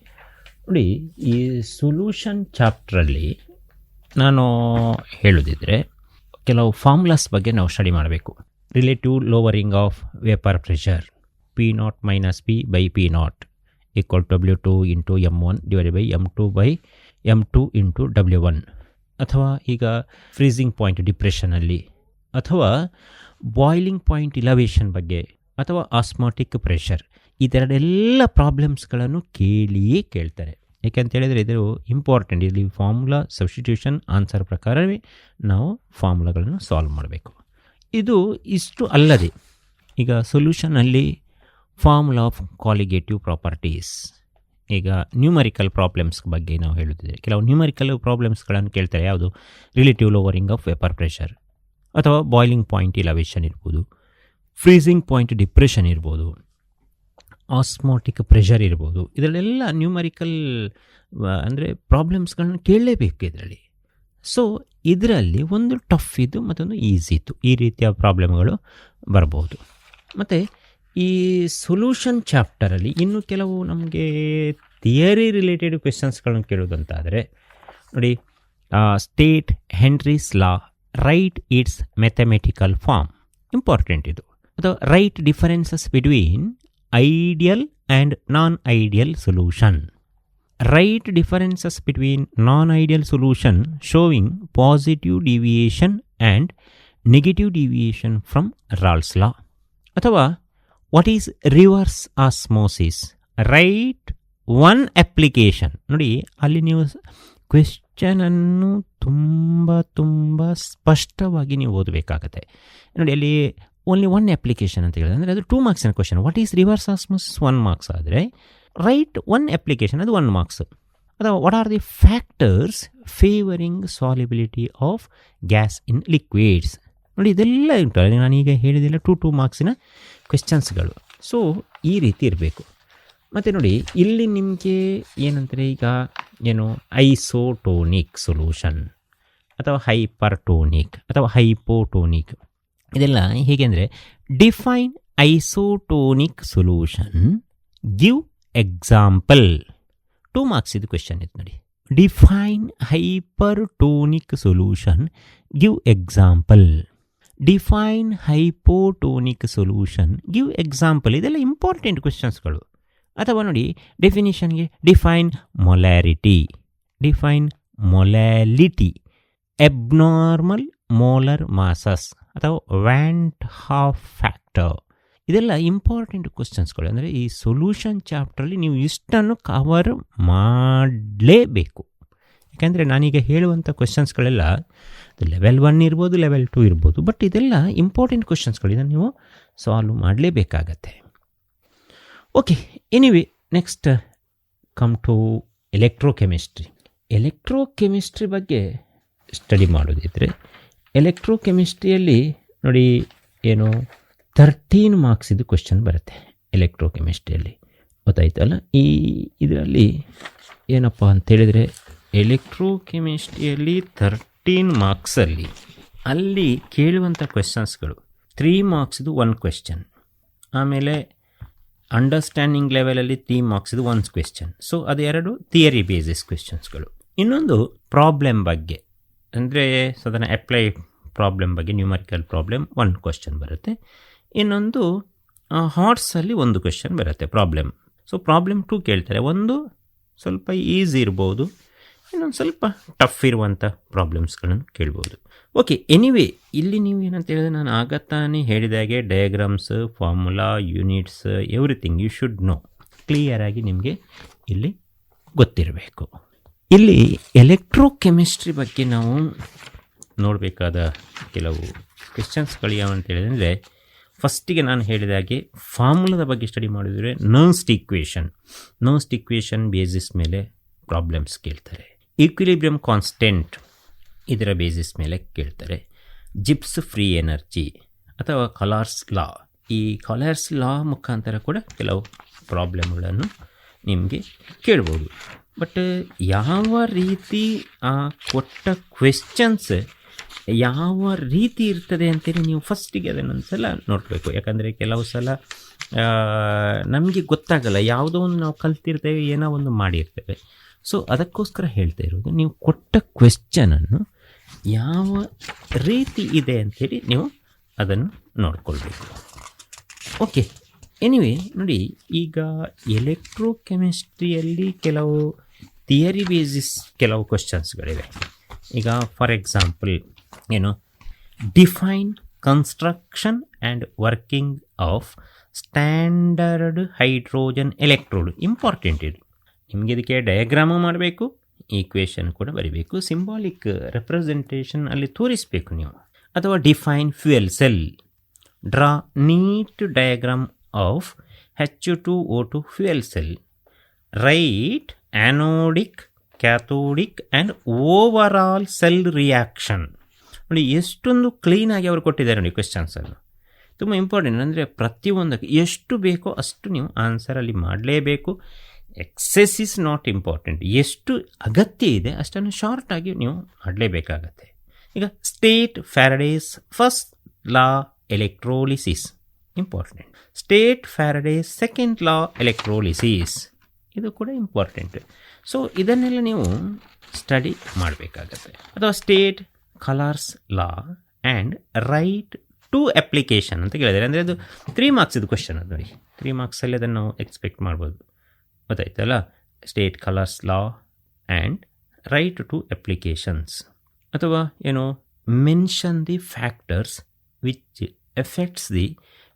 ನೋಡಿ, ಈ ಸೊಲ್ಯೂಷನ್ ಚಾಪ್ಟ್ರಲ್ಲಿ ನಾನು ಹೇಳೋದಿದ್ರೆ ಕೆಲವು ಫಾರ್ಮುಲಾಸ್ ಬಗ್ಗೆ ನಾವು ಸ್ಟಡಿ ಮಾಡಬೇಕು. Relative lowering of vapour pressure P0 - P/P0 = W2 × M1 / M2 / M2 × W1. ಅಥವಾ ಈಗ ಫ್ರೀಸಿಂಗ್ ಪಾಯಿಂಟ್ ಡಿಪ್ರೆಷನಲ್ಲಿ, ಅಥವಾ ಬಾಯ್ಲಿಂಗ್ ಪಾಯಿಂಟ್ ಇಲವೇಷನ್ ಬಗ್ಗೆ, ಅಥವಾ ಆಸ್ಮಾಟಿಕ್ ಪ್ರೆಷರ್, ಇದರೆಲ್ಲ ಪ್ರಾಬ್ಲಮ್ಸ್ಗಳನ್ನು ಕೇಳಿಯೇ ಕೇಳ್ತಾರೆ. ಯಾಕೆಂತೇಳಿದರೆ ಇದು ಇಂಪಾರ್ಟೆಂಟ್. ಇಲ್ಲಿ ಫಾರ್ಮುಲಾ ಸಬ್ಸ್ಟಿಟ್ಯೂಷನ್ ಆನ್ಸರ್ ಪ್ರಕಾರವೇ ನಾವು ಫಾರ್ಮುಲಾಗಳನ್ನು ಸಾಲ್ವ್ ಮಾಡಬೇಕು. ಇದು ಇಷ್ಟು ಅಲ್ಲದೆ ಈಗ ಸೊಲ್ಯೂಷನಲ್ಲಿ ಫಾರ್ಮುಲಾ ಆಫ್ ಕಾಲಿಗೇಟಿವ್ ಪ್ರಾಪರ್ಟೀಸ್, ಈಗ ನ್ಯೂಮರಿಕಲ್ ಪ್ರಾಬ್ಲಮ್ಸ್ ಬಗ್ಗೆ ನಾವು ಹೇಳುತ್ತಿದ್ದೇವೆ. ಕೆಲವು ನ್ಯೂಮರಿಕಲ್ ಪ್ರಾಬ್ಲಮ್ಸ್ಗಳನ್ನು ಕೇಳ್ತಾರೆ. ಯಾವುದು? Relative lowering of vapour pressure, ಅಥವಾ ಬಾಯ್ಲಿಂಗ್ ಪಾಯಿಂಟ್ ಇಲವೇಷನ್ ಇರ್ಬೋದು, ಫ್ರೀಸಿಂಗ್ ಪಾಯಿಂಟ್ ಡಿಪ್ರೆಷನ್ ಇರ್ಬೋದು, ಆಸ್ಮಾಟಿಕ್ ಪ್ರೆಷರ್ ಇರ್ಬೋದು. ಇದರಲ್ಲೆಲ್ಲ ನ್ಯೂಮರಿಕಲ್ ಅಂದರೆ ಪ್ರಾಬ್ಲಮ್ಸ್ಗಳನ್ನ ಕೇಳಲೇಬೇಕು ಇದರಲ್ಲಿ. ಸೊ ಇದರಲ್ಲಿ ಒಂದು ಟಫ್ ಇದ್ದು ಮತ್ತೊಂದು ಈಸಿ ಇತ್ತು, ಈ ರೀತಿಯ ಪ್ರಾಬ್ಲಮ್ಗಳು ಬರ್ಬೋದು. ಮತ್ತು ಈ ಸೊಲ್ಯೂಷನ್ ಚಾಪ್ಟರಲ್ಲಿ ಇನ್ನು ಕೆಲವು ನಮಗೆ ಥಿಯರಿ ರಿಲೇಟೆಡ್ ಕ್ವೆಶನ್ಸ್ಗಳನ್ನು ಕೇಳೋದಂತಾದರೆ ನೋಡಿ, state Henry's law, write its mathematical form, important ಇದು. ಅಥವಾ write differences between ideal and non ideal solution. Write differences between non-ideal solution showing positive deviation and negative deviation from Raoult's law. ಅಥವಾ what is reverse osmosis? Write one application. ನೋಡಿ, ಅಲ್ಲಿ ನೀವು ಕ್ವೆಶ್ಚನನ್ನು ತುಂಬ ಸ್ಪಷ್ಟವಾಗಿ ನೀವು ಓದಬೇಕಾಗತ್ತೆ. ನೋಡಿ, ಅಲ್ಲಿ ಓನ್ಲಿ ಒನ್ ಅಪ್ಲಿಕೇಶನ್ ಅಂತ ಹೇಳಿದ್ರೆ ಅಂದರೆ ಅದು 2 ಮಾರ್ಕ್ಸಿನ question. What is reverse osmosis 1 marks ಆದರೆ, ರೈಟ್ ಒನ್ ಅಪ್ಲಿಕೇಶನ್ ಅದು 1 ಮಾರ್ಕ್ಸ್. ಅಥವಾ what are the factors favouring solubility of gas in liquids. ನೋಡಿ, ಇದೆಲ್ಲ ಉಂಟು, ನಾನೀಗ ಹೇಳಿದೆಲ್ಲ 2 ಮಾರ್ಕ್ಸಿನ ಕ್ವೆಶ್ಚನ್ಸ್ಗಳು. ಸೊ ಈ ರೀತಿ ಇರಬೇಕು. ಮತ್ತು ನೋಡಿ, ಇಲ್ಲಿ ನಿಮಗೆ ಏನಂತಾರೆ, ಈಗ ಏನು ಐಸೋಟೋನಿಕ್ ಸೊಲ್ಯೂಷನ್, ಅಥವಾ ಹೈಪರ್ಟೋನಿಕ್, ಅಥವಾ ಹೈಪೋಟೋನಿಕ್, ಇದೆಲ್ಲ ಹೇಗೆ ಅಂದರೆ, define isotonic solution, give example. 2 marks ಇದು ಕ್ವೆಶ್ಚನ್ ಇದು. ನೋಡಿ, define hypertonic solution, give example. Define hypotonic solution, give example. ಇದೆಲ್ಲ ಇಂಪಾರ್ಟೆಂಟ್ ಕ್ವೆಶ್ಚನ್ಸ್ಗಳು. ಅಥವಾ ನೋಡಿ, ಡೆಫಿನಿಷನ್ಗೆ define molarity, define molality, abnormal molar masses, ಅಥವಾ ವ್ಯಾಂಟ್ ಹಾಫ್ ಫ್ಯಾಕ್ಟರ್. ಇದೆಲ್ಲ ಇಂಪಾರ್ಟೆಂಟ್ ಕ್ವೆಶ್ಚನ್ಸ್ಗಳು. ಅಂದರೆ ಈ ಸೊಲ್ಯೂಷನ್ ಚಾಪ್ಟ್ರಲ್ಲಿ ನೀವು ಇಷ್ಟನ್ನು ಕವರ್ ಮಾಡಲೇಬೇಕು. ಯಾಕೆಂದರೆ ನಾನೀಗ ಹೇಳುವಂಥ ಕ್ವೆಶ್ಚನ್ಸ್ಗಳೆಲ್ಲ ಲೆವೆಲ್ 1 ಇರ್ಬೋದು, ಲೆವೆಲ್ 2 ಇರ್ಬೋದು, ಬಟ್ ಇದೆಲ್ಲ ಇಂಪಾರ್ಟೆಂಟ್ ಕ್ವೆಶ್ಚನ್ಸ್ಗಳು. ಇದನ್ನು ನೀವು ಸಾಲ್ವ್ ಮಾಡಲೇಬೇಕಾಗತ್ತೆ. Okay, anyway, next come to electrochemistry. Electrochemistry ಬಗ್ಗೆ ಸ್ಟಡಿ ಮಾಡೋದಿದ್ರೆ, ಎಲೆಕ್ಟ್ರೋಕೆಮಿಸ್ಟ್ರಿಯಲ್ಲಿ ನೋಡಿ, ಏನು 13 ಮಾರ್ಕ್ಸ್ ಇದು ಕ್ವೆಶ್ಚನ್ ಬರುತ್ತೆ ಎಲೆಕ್ಟ್ರೋಕೆಮಿಸ್ಟ್ರಿಯಲ್ಲಿ, ಗೊತ್ತಾಯ್ತಲ್ಲ. ಇದರಲ್ಲಿ ಏನಪ್ಪ ಅಂತೇಳಿದರೆ, ಎಲೆಕ್ಟ್ರೋಕೆಮಿಸ್ಟ್ರಿಯಲ್ಲಿ 13 ಮಾರ್ಕ್ಸಲ್ಲಿ ಅಲ್ಲಿ ಕೇಳುವಂಥ ಕ್ವೆಶ್ಚನ್ಸ್ಗಳು 3 ಮಾರ್ಕ್ಸ್ದು 1 ಕ್ವೆಶ್ಚನ್, ಆಮೇಲೆ ಅಂಡರ್ಸ್ಟ್ಯಾಂಡಿಂಗ್ ಲೆವೆಲಲ್ಲಿ 3 ಮಾರ್ಕ್ಸ್ದು 1 ಕ್ವೆಶ್ಚನ್. ಸೊ ಅದೆರಡು ಥಿಯರಿ ಬೇಸಿಸ್ ಕ್ವೆಶ್ಚನ್ಸ್ಗಳು. ಇನ್ನೊಂದು ಪ್ರಾಬ್ಲಮ್ ಬಗ್ಗೆ, ಅಂದರೆ ಸಾಧಾರಣ ಅಪ್ಲೈ ಪ್ರಾಬ್ಲಮ್ ಬಗ್ಗೆ, ನ್ಯೂಮರಿಕಲ್ ಪ್ರಾಬ್ಲಮ್ 1 ಕ್ವೆಶ್ಚನ್ ಬರುತ್ತೆ. ಇನ್ನೊಂದು ಹಾರ್ಟ್ಸಲ್ಲಿ 1 ಕ್ವೆಶ್ಚನ್ ಬರುತ್ತೆ ಪ್ರಾಬ್ಲಮ್. ಸೊ ಪ್ರಾಬ್ಲಮ್ 2 ಕೇಳ್ತಾರೆ. ಒಂದು ಸ್ವಲ್ಪ ಈಸಿ ಇರ್ಬೋದು, ಇನ್ನೊಂದು ಸ್ವಲ್ಪ ಟಫ್ ಇರುವಂಥ ಪ್ರಾಬ್ಲಮ್ಸ್ಗಳನ್ನು ಕೇಳ್ಬೋದು. ಓಕೆ, ಎನಿವೇ, ಇಲ್ಲಿ ನೀವು ಏನಂತ ಹೇಳಿದ್ರೆ, ನಾನು ಆಗತ್ತಾನೆ ಹೇಳಿದಾಗೆ diagrams, formula, units, everything you should know. ಕ್ಲಿಯರಾಗಿ ನಿಮಗೆ ಇಲ್ಲಿ ಗೊತ್ತಿರಬೇಕು. ಇಲ್ಲಿ ಎಲೆಕ್ಟ್ರೋಕೆಮಿಸ್ಟ್ರಿ ಬಗ್ಗೆ ನಾವು ನೋಡಬೇಕಾದ ಕೆಲವು ಕ್ವೆಶ್ಚನ್ಸ್ಗಳು ಯಾವ ಅಂತ ಹೇಳಿದರೆ, ಫಸ್ಟಿಗೆ ನಾನು ಹೇಳಿದಾಗೆ ಫಾರ್ಮುಲಾದ ಬಗ್ಗೆ ಸ್ಟಡಿ ಮಾಡಿದರೆ ನರ್ಸ್ಟ್ ಈಕ್ವೇಷನ್ ಬೇಸಿಸ್ ಮೇಲೆ ಪ್ರಾಬ್ಲಮ್ಸ್ ಕೇಳ್ತಾರೆ. ಈಕ್ವಿಲಿಬ್ರಿಯಮ್ ಕಾನ್ಸ್ಟೆಂಟ್ ಇದರ ಬೇಸಿಸ್ ಮೇಲೆ ಕೇಳ್ತಾರೆ. ಜಿಪ್ಸ್ ಫ್ರೀ ಎನರ್ಜಿ ಅಥವಾ ಕಲಾರ್ಸ್ ಲಾ, ಈ ಕಲಾರ್ಸ್ ಲಾ ಮುಖಾಂತರ ಕೂಡ ಕೆಲವು ಪ್ರಾಬ್ಲಮ್ಗಳನ್ನು ನಿಮಗೆ ಕೇಳ್ಬೋದು. ಬಟ್ ಯಾವ ರೀತಿ ಆ ಕೊಟ್ಟ ಕ್ವೆಶ್ಚನ್ಸ್ ಯಾವ ರೀತಿ ಇರ್ತದೆ ಅಂತೇಳಿ ನೀವು ಫಸ್ಟಿಗೆ ಅದನ್ನೊಂದು ಸಲ ನೋಡಬೇಕು. ಯಾಕಂದರೆ ಕೆಲವು ಸಲ ನಮಗೆ ಗೊತ್ತಾಗಲ್ಲ, ಯಾವುದೋ ಒಂದು ನಾವು ಕಲ್ತಿರ್ತೇವೆ, ಏನೋ ಒಂದು ಮಾಡಿರ್ತೇವೆ. ಸೊ ಅದಕ್ಕೋಸ್ಕರ ಹೇಳ್ತಾ ಇರೋದು, ನೀವು ಕೊಟ್ಟ ಕ್ವೆಶ್ಚನನ್ನು ಯಾವ ರೀತಿ ಇದೆ ಅಂಥೇಳಿ ನೀವು ಅದನ್ನು ನೋಡ್ಕೊಳ್ಬೇಕು. ಓಕೆ, ಎನಿವೆ ನೋಡಿ, ಈಗ ಎಲೆಕ್ಟ್ರೋಕೆಮಿಸ್ಟ್ರಿಯಲ್ಲಿ ಕೆಲವು ಥಿಯರಿ ಬೇಸಿಸ್ ಕೆಲವು ಕ್ವೆಶ್ಚನ್ಸ್ಗಳಿವೆ. ಈಗ ಫಾರ್ ಎಕ್ಸಾಂಪಲ್ ಏನು, define construction and working of standard hydrogen electrode. Important ಇದು. ನಿಮಗೆ ಇದಕ್ಕೆ ಡಯಾಗ್ರಾಮು ಮಾಡಬೇಕು, ಈಕ್ವೇಷನ್ ಕೂಡ ಬರೀಬೇಕು, ಸಿಂಬಾಲಿಕ್ ರೆಪ್ರೆಸೆಂಟೇಷನ್ ಅಲ್ಲಿ ತೋರಿಸಬೇಕು ನೀವು. ಅಥವಾ define fuel cell, draw neat diagram of H2O2 fuel cell, write anodic, cathodic and overall cell reaction. ನೋಡಿ ಎಷ್ಟೊಂದು ಕ್ಲೀನಾಗಿ ಅವರು ಕೊಟ್ಟಿದ್ದಾರೆ ನೋಡಿ ಕ್ವೆಶ್ಚನ್ಸನ್ನು. ತುಂಬ ಇಂಪಾರ್ಟೆಂಟ್. ಅಂದರೆ ಪ್ರತಿಯೊಂದಕ್ಕೆ ಎಷ್ಟು ಬೇಕೋ ಅಷ್ಟು ನೀವು ಆನ್ಸರಲ್ಲಿ ಮಾಡಲೇಬೇಕು. Excess is not important. ಎಷ್ಟು ಅಗತ್ಯ ಇದೆ ಅಷ್ಟನ್ನು ಶಾರ್ಟಾಗಿ ನೀವು ಮಾಡಲೇಬೇಕಾಗತ್ತೆ. ಈಗ state Faraday's first law electrolysis, important. State Faraday's second law electrolysis, ಇದು ಕೂಡ ಇಂಪಾರ್ಟೆಂಟ್. ಸೊ ಇದನ್ನೆಲ್ಲ ನೀವು ಸ್ಟಡಿ ಮಾಡಬೇಕಾಗತ್ತೆ. ಅಥವಾ state Kohlrausch law and write to application ಅಂತ ಕೇಳಿದ್ದಾರೆ. ಅಂದರೆ ಅದು 3 ಮಾರ್ಕ್ಸ್ ಇದು ಕ್ವೆಶ್ಚನ್. ಅದು ನೋಡಿ 3 ಮಾರ್ಕ್ಸಲ್ಲಿ ಅದನ್ನು ನಾವು ಎಕ್ಸ್ಪೆಕ್ಟ್ ಮಾಡ್ಬೋದು. ಗೊತ್ತಾಯ್ತಲ್ಲ, state Kohlrausch law and write two applications. ಅಥವಾ ಏನು, mention the factors which affects the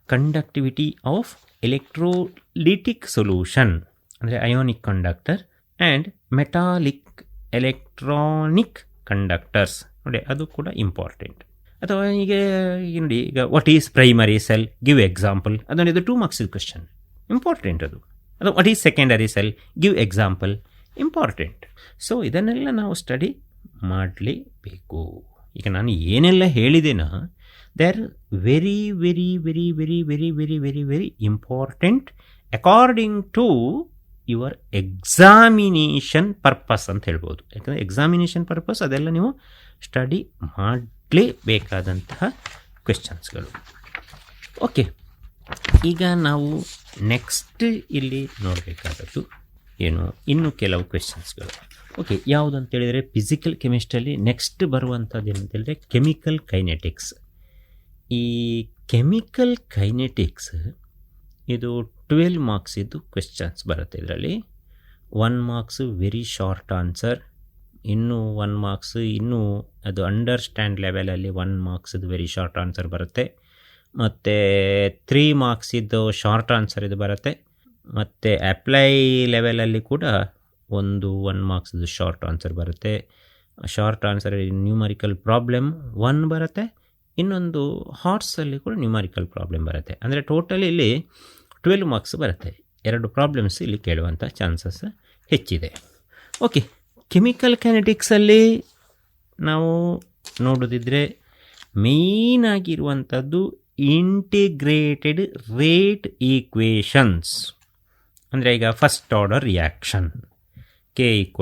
conductivity of electrolytic solution, ಅಂದರೆ ionic conductor and metallic electronic conductors. ನೋಡಿ ಅದು ಕೂಡ ಇಂಪಾರ್ಟೆಂಟ್. ಅಥವಾ ಈಗ ನೋಡಿ, ಈಗ what is primary cell, give example. ಅದನ್ನು ಇದು 2 ಮಾರ್ಕ್ಸ್ ಕ್ವೆಶ್ಚನ್, ಇಂಪಾರ್ಟೆಂಟ್ ಅದು. ಅಥವಾ what is secondary cell, give example, important. So ಇದನ್ನೆಲ್ಲ ನಾವು ಸ್ಟಡಿ ಮಾಡಲೇಬೇಕು. ಈಗ ನಾನು ಏನೆಲ್ಲ ಹೇಳಿದೆನಾ, they are very very very very very very very very important according to your examination purpose ಅಂತ ಹೇಳ್ಬೋದು. ಯಾಕಂದರೆ ಎಕ್ಸಾಮಿನೇಷನ್ ಪರ್ಪಸ್ ಅದೆಲ್ಲ ನೀವು ಸ್ಟಡಿ ಮಾಡಲೇಬೇಕಾದಂತಹ ಕ್ವೆಶ್ಚನ್ಸ್ಗಳು. ಓಕೆ, ಈಗ ನಾವು ನೆಕ್ಸ್ಟ್ ಇಲ್ಲಿ ನೋಡಬೇಕಾದದ್ದು ಏನು, ಇನ್ನು ಕೆಲವು ಕ್ವೆಶ್ಚನ್ಸ್ಗಳು. ಓಕೆ, ಯಾವುದು ಅಂತೇಳಿದರೆ ಫಿಸಿಕಲ್ ಕೆಮಿಸ್ಟ್ರಿಯಲ್ಲಿ ನೆಕ್ಸ್ಟ್ ಬರುವಂಥದ್ದು ಏನಂತೇಳಿದರೆ ಕೆಮಿಕಲ್ ಕೈನೆಟಿಕ್ಸ್. ಈ ಕೆಮಿಕಲ್ ಕೈನೆಟಿಕ್ಸ್ ಇದು 12 ಮಾರ್ಕ್ಸ್ ಇದ್ದು ಕ್ವೆಶ್ಚನ್ಸ್ ಬರುತ್ತೆ. ಇದರಲ್ಲಿ 1 ಮಾರ್ಕ್ಸು ವೆರಿ ಶಾರ್ಟ್ ಆನ್ಸರ್, ಇನ್ನೂ 1 ಮಾರ್ಕ್ಸ್ ಇನ್ನೂ ಅದು ಅಂಡರ್ಸ್ಟ್ಯಾಂಡ್ ಲೆವೆಲಲ್ಲಿ 1 ಮಾರ್ಕ್ಸ್ ವೆರಿ ಶಾರ್ಟ್ ಆನ್ಸರ್ ಬರುತ್ತೆ. ಮತ್ತು 3 ಮಾರ್ಕ್ಸ್ ಇದ್ದು ಶಾರ್ಟ್ ಆನ್ಸರ್ ಇದು ಬರುತ್ತೆ. ಮತ್ತು ಅಪ್ಲೈ ಲೆವೆಲಲ್ಲಿ ಕೂಡ 1 ಮಾರ್ಕ್ಸ್ ಶಾರ್ಟ್ ಆನ್ಸರ್ ಬರುತ್ತೆ. ಶಾರ್ಟ್ ಆನ್ಸರ್ ನ್ಯೂಮರಿಕಲ್ ಪ್ರಾಬ್ಲಮ್ 1 ಬರುತ್ತೆ, ಇನ್ನೊಂದು ಹಾರ್ಟ್ಸಲ್ಲಿ ಕೂಡ ನ್ಯೂಮರಿಕಲ್ ಪ್ರಾಬ್ಲಮ್ ಬರುತ್ತೆ. ಅಂದರೆ ಟೋಟಲ್ ಇಲ್ಲಿ 12 ಮಾರ್ಕ್ಸ್ ಬರುತ್ತೆ. 2 ಪ್ರಾಬ್ಲಮ್ಸ್ ಇಲ್ಲಿ ಕೇಳುವಂಥ ಚಾನ್ಸಸ್ ಹೆಚ್ಚಿದೆ. ಓಕೆ, ಕೆಮಿಕಲ್ ಕೈನೆಟಿಕ್ಸಲ್ಲಿ ನಾವು ನೋಡೋದಿದ್ರೆ ಮೇಯ್ನಾಗಿರುವಂಥದ್ದು ಇಂಟಿಗ್ರೇಟೆಡ್ ರೇಟ್ ಈಕ್ವೇಷನ್ಸ್. ಅಂದರೆ ಈಗ first order reaction K =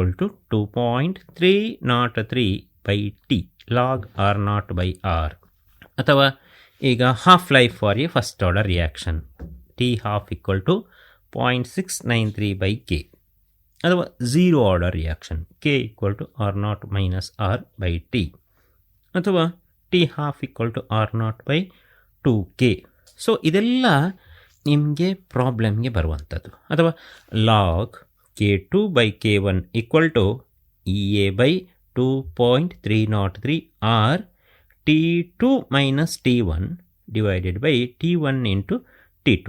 2.303/T log R0/R. ಅಥವಾ ಈಗ half life for A first order reaction T½ = 0.693/K. ಅಥವಾ zero order reaction K = R0 - R/T. ಅಥವಾ T½ = R0/2K. ಸೊ ಇದೆಲ್ಲ ನಿಮಗೆ ಪ್ರಾಬ್ಲಮ್ಗೆ ಬರುವಂಥದ್ದು. ಅಥವಾ log K2/K1 = EA/2.303 R T2 - T1 / T1 × T2.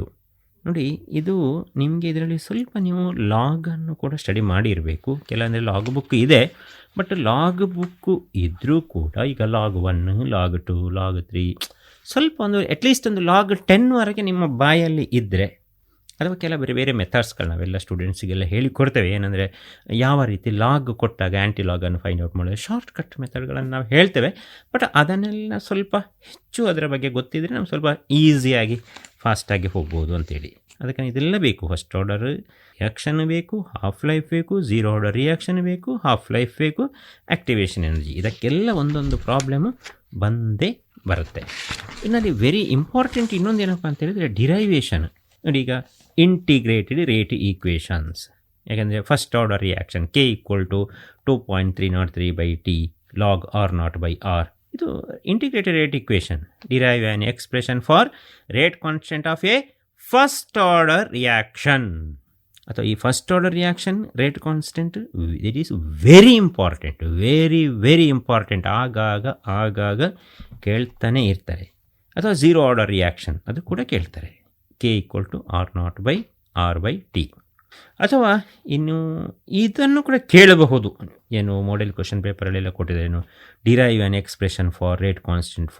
ನೋಡಿ, ಇದು ನಿಮಗೆ ಇದರಲ್ಲಿ ಸ್ವಲ್ಪ ನೀವು ಲಾಗನ್ನು ಕೂಡ ಸ್ಟಡಿ ಮಾಡಿರಬೇಕು. ಕೆಲವೊಂದರೆ ಲಾಗ್ ಬುಕ್ ಇದೆ, ಬಟ್ ಲಾಗ್ ಬುಕ್ಕು ಇದ್ದರೂ ಕೂಡ ಈಗ ಲಾಗ್ 1, ಲಾಗ್ 2, ಲಾಗ್ 3 ಸ್ವಲ್ಪ ಒಂದು ಅಟ್ಲೀಸ್ಟ್ ಒಂದು ಲಾಗ್ 10ವರೆಗೆ ನಿಮ್ಮ ಬಾಯಲ್ಲಿ ಇದ್ದರೆ, ಅಥವಾ ಕೆಲವು ಬೇರೆ ಬೇರೆ ಮೆಥಡ್ಸ್ಗಳು ನಾವೆಲ್ಲ ಸ್ಟೂಡೆಂಟ್ಸಿಗೆಲ್ಲ ಹೇಳಿಕೊಡ್ತೇವೆ. ಏನಂದರೆ ಯಾವ ರೀತಿ ಲಾಗ್ ಕೊಟ್ಟಾಗ ಆ್ಯಂಟಿ ಲಾಗನ್ನು ಫೈಂಡ್ ಔಟ್ ಮಾಡೋದು, ಶಾರ್ಟ್ ಕಟ್ ಮೆಥಡ್ಗಳನ್ನು ನಾವು ಹೇಳ್ತೇವೆ. ಬಟ್ ಅದನ್ನೆಲ್ಲ ಸ್ವಲ್ಪ ಹೆಚ್ಚು ಅದರ ಬಗ್ಗೆ ಗೊತ್ತಿದ್ದರೆ ನಾವು ಸ್ವಲ್ಪ ಈಸಿಯಾಗಿ ಫಾಸ್ಟಾಗಿ ಹೋಗ್ಬೋದು ಅಂತೇಳಿ. ಅದಕ್ಕೆ ಇದೆಲ್ಲ ಬೇಕು. ಫಸ್ಟ್ ಆರ್ಡರ್ ರಿಯಾಕ್ಷನ್ ಬೇಕು, ಹಾಫ್ ಲೈಫ್ ಬೇಕು, ಝೀರೋ ಆರ್ಡರ್ ರಿಯಾಕ್ಷನ್ ಬೇಕು, ಹಾಫ್ ಲೈಫ್ ಬೇಕು, ಆ್ಯಕ್ಟಿವೇಷನ್ ಎನರ್ಜಿ. ಇದಕ್ಕೆಲ್ಲ ಒಂದೊಂದು ಪ್ರಾಬ್ಲಮ್ಮು ಬಂದೇ ಬರುತ್ತೆ. ಇನ್ನಲ್ಲಿ ವೆರಿ ಇಂಪಾರ್ಟೆಂಟ್ ಇನ್ನೊಂದು ಏನಪ್ಪ ಅಂತ ಹೇಳಿದರೆ ಡಿರೈವೇಷನ್. ನೋಡಿ, ಈಗ ಇಂಟಿಗ್ರೇಟೆಡ್ ರೇಟ್ ಈಕ್ವೇಷನ್ಸ್, ಯಾಕೆಂದರೆ first order reaction K = 2.303/T log R0/R, ಇದು integrated rate equation. Derive an expression for rate constant of A first order reaction. ಅಥವಾ ಈ first order reaction rate constant it is very important, very very important. ಆಗಾಗ ಕೇಳ್ತಾನೆ ಇರ್ತಾರೆ. ಅಥವಾ ಝೀರೋ ಆರ್ಡರ್ ರಿಯಾಕ್ಷನ್ ಅದು ಕೂಡ ಕೇಳ್ತಾರೆ, K = R0/R/T. ಅಥವಾ ಇನ್ನು ಇದನ್ನು ಕೂಡ ಕೇಳಬಹುದು, ಏನು ಮಾಡೆಲ್ ಕ್ವಶನ್ ಪೇಪರಲ್ಲೆಲ್ಲ ಕೊಟ್ಟಿದ್ದಾರೆ, ಏನು derive an expression for rate constant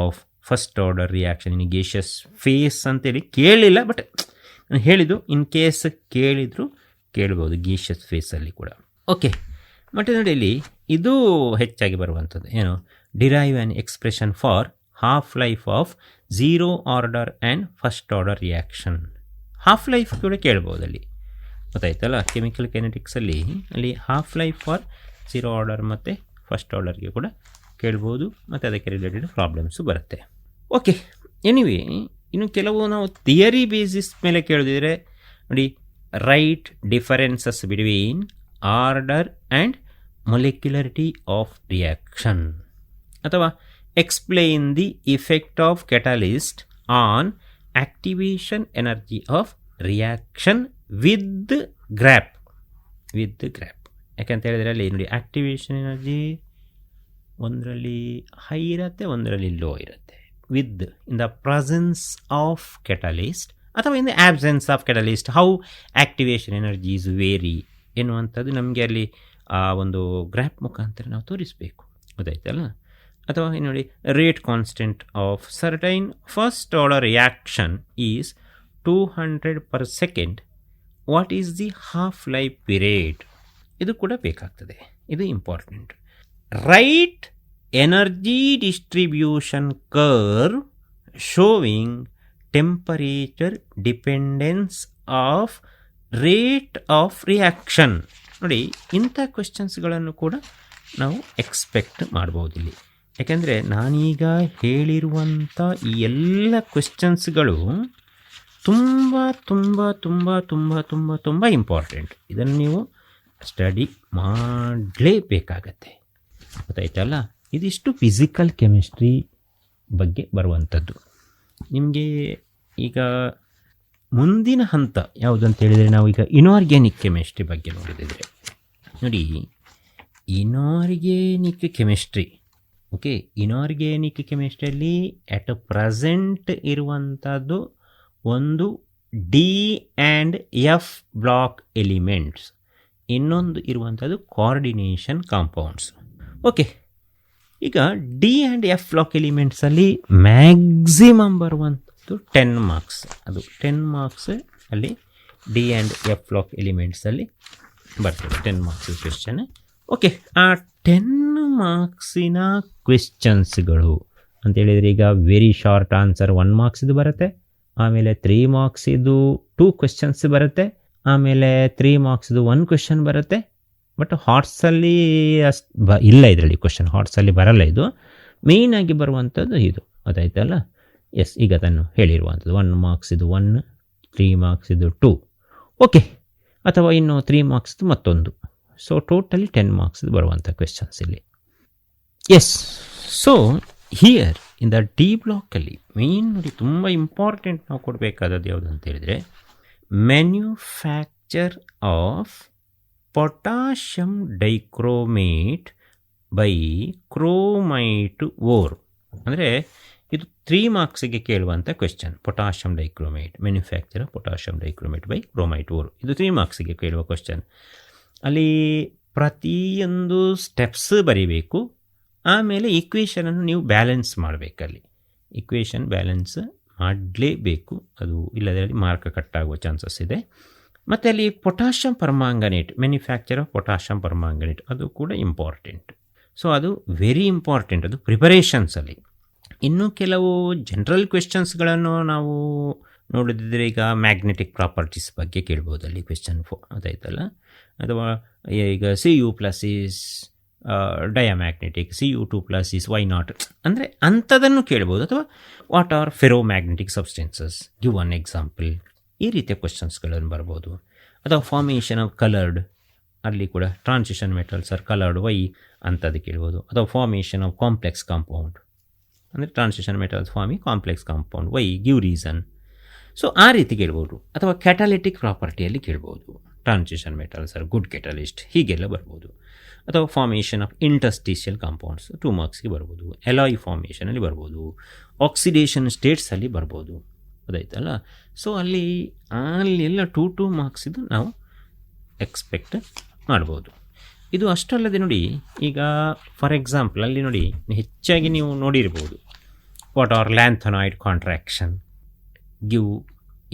of first order reaction in gaseous phase ಅಂತೇಳಿ ಕೇಳಿಲ್ಲ, ಬಟ್ ನಾನು ಹೇಳಿದ್ದು ಇನ್ ಕೇಸ್ ಕೇಳಿದ್ರು ಕೇಳ್ಬೋದು ಗೇಷಿಯಸ್ ಫೇಸಲ್ಲಿ ಕೂಡ. ಓಕೆ, ಮತ್ತು ನೋಡಿ ಇಲ್ಲಿ ಇದು ಹೆಚ್ಚಾಗಿ ಬರುವಂಥದ್ದು, ಏನು derive an expression for half life of zero order and first order reaction. Half life ಕೂಡ ಕೇಳ್ಬೋದು ಅಲ್ಲಿ, ಗೊತ್ತಾಯ್ತಲ್ಲ. ಕೆಮಿಕಲ್ ಕೈನೆಟಿಕ್ಸಲ್ಲಿ ಅಲ್ಲಿ half life for zero order ಮತ್ತು ಫಸ್ಟ್ ಆರ್ಡರ್ಗೆ ಕೂಡ ಕೇಳ್ಬೋದು, ಮತ್ತು ಅದಕ್ಕೆ ರಿಲೇಟೆಡ್ ಪ್ರಾಬ್ಲಮ್ಸು ಬರುತ್ತೆ. ಓಕೆ, ಎನಿವೇ ಇನ್ನು ಕೆಲವು ನಾವು ಥಿಯರಿ ಬೇಸಿಸ್ ಮೇಲೆ ಕೇಳಿದ್ರೆ ನೋಡಿ, write differences between order and molecularity of reaction, ಅಥವಾ explain the effect of catalyst on activation energy of reaction with ಗ್ರ್ಯಾಪ್. ಯಾಕಂತ ಹೇಳಿದರೆ ಅಲ್ಲಿ ನೋಡಿ, ಆಕ್ಟಿವೇಶನ್ ಎನರ್ಜಿ ಒಂದರಲ್ಲಿ ಹೈ ಇರುತ್ತೆ, ಒಂದರಲ್ಲಿ ಲೋ ಇರುತ್ತೆ. With in the presence of catalyst ಅಥವಾ in the absence of catalyst, how activation energies vary ಎನ್ನುವಂಥದ್ದು ನಮಗೆ ಅಲ್ಲಿ ಆ ಒಂದು ಗ್ರ್ಯಾಪ್ ಮುಖಾಂತರ ನಾವು ತೋರಿಸಬೇಕು, ಗೊತ್ತಾಯ್ತಲ್ಲ. ಅಥವಾ ನೋಡಿ, rate constant of certain first order reaction is 200/s. What is the half life period, ಇದು ಕೂಡ ಬೇಕಾಗ್ತದೆ, ಇದು important. Right energy distribution curve sowing temperature dependence of rate of reaction. ನೋಡಿ, ಇಂಥ ಕ್ವೆಶ್ಚನ್ಸ್ಗಳನ್ನು ಕೂಡ ನಾವು ಎಕ್ಸ್ಪೆಕ್ಟ್ ಮಾಡ್ಬೋದು ಇಲ್ಲಿ. ಯಾಕೆಂದರೆ ನಾನೀಗ ಹೇಳಿರುವಂಥ ಈ ಎಲ್ಲ ಕ್ವೆಶ್ಚನ್ಸ್ಗಳು ತುಂಬ ತುಂಬ ತುಂಬ ತುಂಬ ತುಂಬ ತುಂಬ ಇಂಪಾರ್ಟೆಂಟ್. ಇದನ್ನು ನೀವು ಸ್ಟಡಿ ಮಾಡಲೇಬೇಕಾಗತ್ತೆ, ಗೊತ್ತಾಯ್ತಲ್ಲ. ಇದಿಷ್ಟು ಫಿಸಿಕಲ್ ಕೆಮಿಸ್ಟ್ರಿ ಬಗ್ಗೆ ಬರುವಂಥದ್ದು. ನಿಮಗೆ ಈಗ ಮುಂದಿನ ಹಂತ ಯಾವುದಂತ ಹೇಳಿದರೆ, ನಾವು ಈಗ ಇನಾರ್ಗ್ಯಾನಿಕ್ ಕೆಮಿಸ್ಟ್ರಿ ಬಗ್ಗೆ ನೋಡಿದರೆ ನೋಡಿ, ಇನಾರ್ಗ್ಯಾನಿಕ್ ಕೆಮಿಸ್ಟ್ರಿ. ಓಕೆ, ಇನಾರ್ಗ್ಯಾನಿಕ್ ಕೆಮಿಸ್ಟ್ರಿಯಲ್ಲಿ ಅಟ್ ಪ್ರೆಸೆಂಟ್ ಇರುವಂಥದ್ದು ಒಂದು D and F block elements, ಇನ್ನೊಂದು ಇರುವಂಥದ್ದು ಕೋಆರ್ಡಿನೇಷನ್ ಕಾಂಪೌಂಡ್ಸ್. ಓಕೆ, ಈಗ D ಆ್ಯಂಡ್ F ಬ್ಲಾಕ್ ಎಲಿಮೆಂಟ್ಸಲ್ಲಿ ಮ್ಯಾಕ್ಸಿಮಮ್ ಬರುವಂಥದ್ದು 10 ಮಾರ್ಕ್ಸ್. ಅದು 10 ಮಾರ್ಕ್ಸ್ ಅಲ್ಲಿ D ಆ್ಯಂಡ್ F ಬ್ಲಾಕ್ ಎಲಿಮೆಂಟ್ಸಲ್ಲಿ ಬರ್ತದೆ, 10 ಮಾರ್ಕ್ಸ್ ಕ್ವೆಶ್ಚನ್. ಓಕೆ, ಆ 10 ಮಾರ್ಕ್ಸಿನ ಕ್ವೆಶ್ಚನ್ಸ್ಗಳು ಅಂತೇಳಿದರೆ, ಈಗ ವೆರಿ ಶಾರ್ಟ್ ಆನ್ಸರ್ 1 ಮಾರ್ಕ್ಸಿದು ಬರುತ್ತೆ, ಆಮೇಲೆ 3 ಮಾರ್ಕ್ಸಿದು 2 ಕ್ವೆಶ್ಚನ್ಸ್ ಬರುತ್ತೆ, ಆಮೇಲೆ 3 ಮಾರ್ಕ್ಸ್ದು 1 ಕ್ವೆಶ್ಚನ್ ಬರುತ್ತೆ. ಬಟ್ ಹಾರ್ಟ್ಸಲ್ಲಿ ಅಷ್ಟು ಇಲ್ಲ, ಇದರಲ್ಲಿ ಕ್ವೆಶ್ಚನ್ ಹಾರ್ಟ್ಸಲ್ಲಿ ಬರಲ್ಲ. ಇದು ಮೇಯ್ನಾಗಿ ಬರುವಂಥದ್ದು ಇದು, ಗೊತ್ತಾಯ್ತಲ್ಲ. ಎಸ್, ಈಗ ಅದನ್ನು ಹೇಳಿರುವಂಥದ್ದು 1 ಮಾರ್ಕ್ಸಿದು 1, 3 ಮಾರ್ಕ್ಸಿದು 2. ಓಕೆ, ಅಥವಾ ಇನ್ನು 3 ಮಾರ್ಕ್ಸ್ದು ಮತ್ತೊಂದು. ಸೊ ಟೋಟಲಿ 10 ಮಾರ್ಕ್ಸ್ ಬರುವಂಥ ಕ್ವೆಶ್ಚನ್ಸ್ ಇಲ್ಲಿ. Yes, so here in the D ಬ್ಲಾಕಲ್ಲಿ ಮೇನ್ ನೋಡಿ, ತುಂಬ ಇಂಪಾರ್ಟೆಂಟ್ ನಾವು ಕೊಡಬೇಕಾದದ್ದು ಯಾವುದು ಅಂತ ಹೇಳಿದರೆ, manufacture of potassium dichromate by chromite ore. ಅಂದರೆ ಇದು 3 ಮಾರ್ಕ್ಸಿಗೆ ಕೇಳುವಂಥ question. Potassium dichromate, manufacture of potassium dichromate by chromite ore, ಇದು 3 ಮಾರ್ಕ್ಸಿಗೆ ಕೇಳುವ ಕ್ವೆಶ್ಚನ್. ಅಲ್ಲಿ ಪ್ರತಿಯೊಂದು ಸ್ಟೆಪ್ಸ್ ಬರೀಬೇಕು, ಆಮೇಲೆ ಈಕ್ವೇಷನನ್ನು ನೀವು ಬ್ಯಾಲೆನ್ಸ್ ಮಾಡಬೇಕಲ್ಲಿ. ಈಕ್ವೇಷನ್ ಬ್ಯಾಲೆನ್ಸ್ ಮಾಡಲೇಬೇಕು, ಅದು ಇಲ್ಲದಲ್ಲಿ ಮಾರ್ಕ್ ಕಟ್ಟಾಗುವ ಚಾನ್ಸಸ್ ಇದೆ. ಮತ್ತು ಅಲ್ಲಿ potassium permanganate, manufacture of potassium permanganate, ಅದು ಕೂಡ ಇಂಪಾರ್ಟೆಂಟ್. ಸೊ ಅದು ವೆರಿ ಇಂಪಾರ್ಟೆಂಟ್, ಅದು ಪ್ರಿಪರೇಷನ್ಸಲ್ಲಿ. ಇನ್ನು ಕೆಲವು ಜನರಲ್ ಕ್ವೆಶ್ಚನ್ಸ್ಗಳನ್ನು ನಾವು ನೋಡಿದ್ರೆ, ಈಗ ಮ್ಯಾಗ್ನೆಟಿಕ್ ಪ್ರಾಪರ್ಟೀಸ್ ಬಗ್ಗೆ ಕೇಳ್ಬೋದು ಅಲ್ಲಿ ಕ್ವೆಶ್ಚನ್, ಅದಾಯ್ತಲ್ಲ. ಅಥವಾ ಈಗ CU+ diamagnetic, Cu2+ is why not, ಅಂದರೆ ಅಂಥದನ್ನು ಕೇಳ್ಬೋದು. ಅಥವಾ what R ferromagnetic substances, give one example. ಈ ರೀತಿಯ ಕ್ವಶನ್ಸ್ಗಳನ್ನು ಬರ್ಬೋದು. ಅಥವಾ ಫಾರ್ಮೇಷನ್ ಆಫ್ ಕಲರ್ಡ್, ಅಲ್ಲಿ ಕೂಡ transition metals are coloured why ಅಂಥದ್ದು ಕೇಳ್ಬೋದು. ಅಥವಾ ಫಾರ್ಮೇಷನ್ ಆಫ್ ಕಾಂಪ್ಲೆಕ್ಸ್ ಕಾಂಪೌಂಡ್, ಅಂದರೆ transition metals forming complex compound why, give reason. So ಆ ರೀತಿ ಕೇಳ್ಬೋದು. ಅಥವಾ ಕ್ಯಾಟಾಲಿಟಿಕ್ ಪ್ರಾಪರ್ಟಿಯಲ್ಲಿ ಕೇಳ್ಬೋದು, transition metals are good catalyst, ಹೀಗೆಲ್ಲ ಬರ್ಬೋದು. ಅಥವಾ ಫಾರ್ಮೇಷನ್ ಆಫ್ ಇಂಟರ್ಸ್ಟಿಷಿಯಲ್ ಕಾಂಪೌಂಡ್ಸ್ 2 ಮಾರ್ಕ್ಸ್ಗೆ ಬರ್ಬೋದು. ಎಲಾಯ್ ಫಾರ್ಮೇಷನಲ್ಲಿ ಬರ್ಬೋದು. ಆಕ್ಸಿಡೇಷನ್ ಸ್ಟೇಟ್ಸಲ್ಲಿ ಬರ್ಬೋದು. ಅದಾಯ್ತಲ್ಲ. ಸೊ ಅಲ್ಲೆಲ್ಲ 2 ಮಾರ್ಕ್ಸಿದು ನಾವು ಎಕ್ಸ್ಪೆಕ್ಟ್ ಮಾಡ್ಬೋದು. ಇದು ಅಷ್ಟಲ್ಲದೆ ನೋಡಿ, ಈಗ ಫಾರ್ ಎಕ್ಸಾಂಪಲ್ ಅಲ್ಲಿ ನೋಡಿ ಹೆಚ್ಚಾಗಿ ನೀವು ನೋಡಿರ್ಬೋದು, what are lanthanoid contraction, give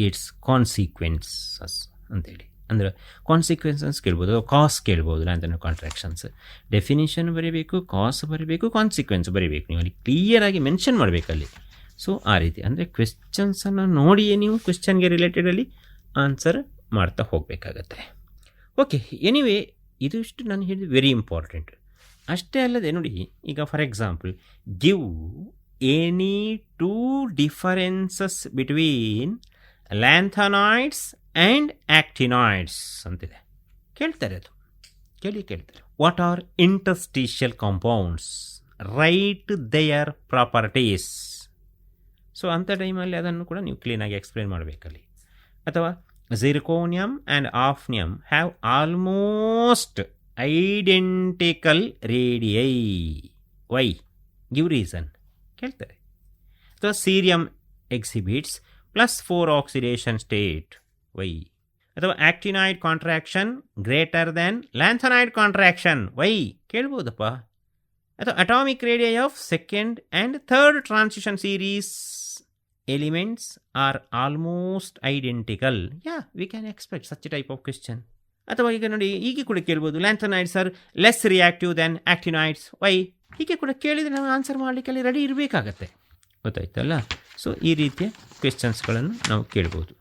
its consequences ಅಂತೇಳಿ. ಅಂದರೆ ಕಾನ್ಸಿಕ್ವೆನ್ಸಸ್ ಕೇಳ್ಬೋದು, ಕಾಸ್ ಕೇಳ್ಬೋದು. ಲ್ಯಾಂಥನಾಯ್ಡ್ ಕಾಂಟ್ರಾಕ್ಷನ್ಸ್ ಡೆಫಿನಿಷನ್ ಬರೀಬೇಕು, ಕಾಸ್ ಬರೀಬೇಕು, ಕಾನ್ಸಿಕ್ವೆನ್ಸ್ ಬರೀಬೇಕು. ನೀವು ಅಲ್ಲಿ ಕ್ಲಿಯರಾಗಿ ಮೆನ್ಷನ್ ಮಾಡಬೇಕಲ್ಲಿ. ಸೊ ಆ ರೀತಿ ಅಂದರೆ ಕ್ವೆಶ್ಚನ್ಸನ್ನು ನೋಡಿಯೇ ನೀವು ಕ್ವೆಶ್ಚನ್ಗೆ ರಿಲೇಟೆಡಲ್ಲಿ ಆನ್ಸರ್ ಮಾಡ್ತಾ ಹೋಗಬೇಕಾಗತ್ತೆ. ಓಕೆ, ಎನಿವೇ ಇದಿಷ್ಟು ನಾನು ಹೇಳಿದ ವೆರಿ ಇಂಪಾರ್ಟೆಂಟ್. ಅಷ್ಟೇ ಅಲ್ಲದೆ ನೋಡಿ, ಈಗ for example give any 2 differences between lanthanoids and actinoids ಅಂತಿದೆ. ಕೇಳ್ತಾರೆ, ಅದು ಕೇಳ್ತಾರೆ. What are interstitial compounds, write their properties. So ಅಂಥ ಟೈಮಲ್ಲಿ ಅದನ್ನು ಕೂಡ ನೀವು ಕ್ಲೀನಾಗಿ ಎಕ್ಸ್ಪ್ಲೇನ್ ಮಾಡಬೇಕಲ್ಲಿ. ಅಥವಾ zirconium and hafnium have almost identical radii, why, give reason ಕೇಳ್ತಾರೆ. ಅಥವಾ cerium exhibits +4 oxidation state, why. ಅಥವಾ actinoid contraction greater than lanthanoid contraction, why ಕೇಳ್ಬೋದಪ್ಪ. ಅಥವಾ atomic radii of second and third transition series elements are almost identical, we can expect such type of question. ಅಥವಾ ಈಗ ನೋಡಿ, ಹೀಗೆ ಕೂಡ ಕೇಳ್ಬೋದು, lanthanoids are less reactive than actinoids, why. ಹೀಗೆ ಕೂಡ ಕೇಳಿದರೆ ನಾವು ಆನ್ಸರ್ ಮಾಡಲಿಕ್ಕೆ ಅಲ್ಲಿ ರೆಡಿ ಇರಬೇಕಾಗತ್ತೆ, ಗೊತ್ತಾಯ್ತಲ್ಲ. ಸೊ ಈ ರೀತಿಯ ಕ್ವೆಶ್ಚನ್ಸ್ಗಳನ್ನು ನಾವು ಕೇಳ್ಬೋದು.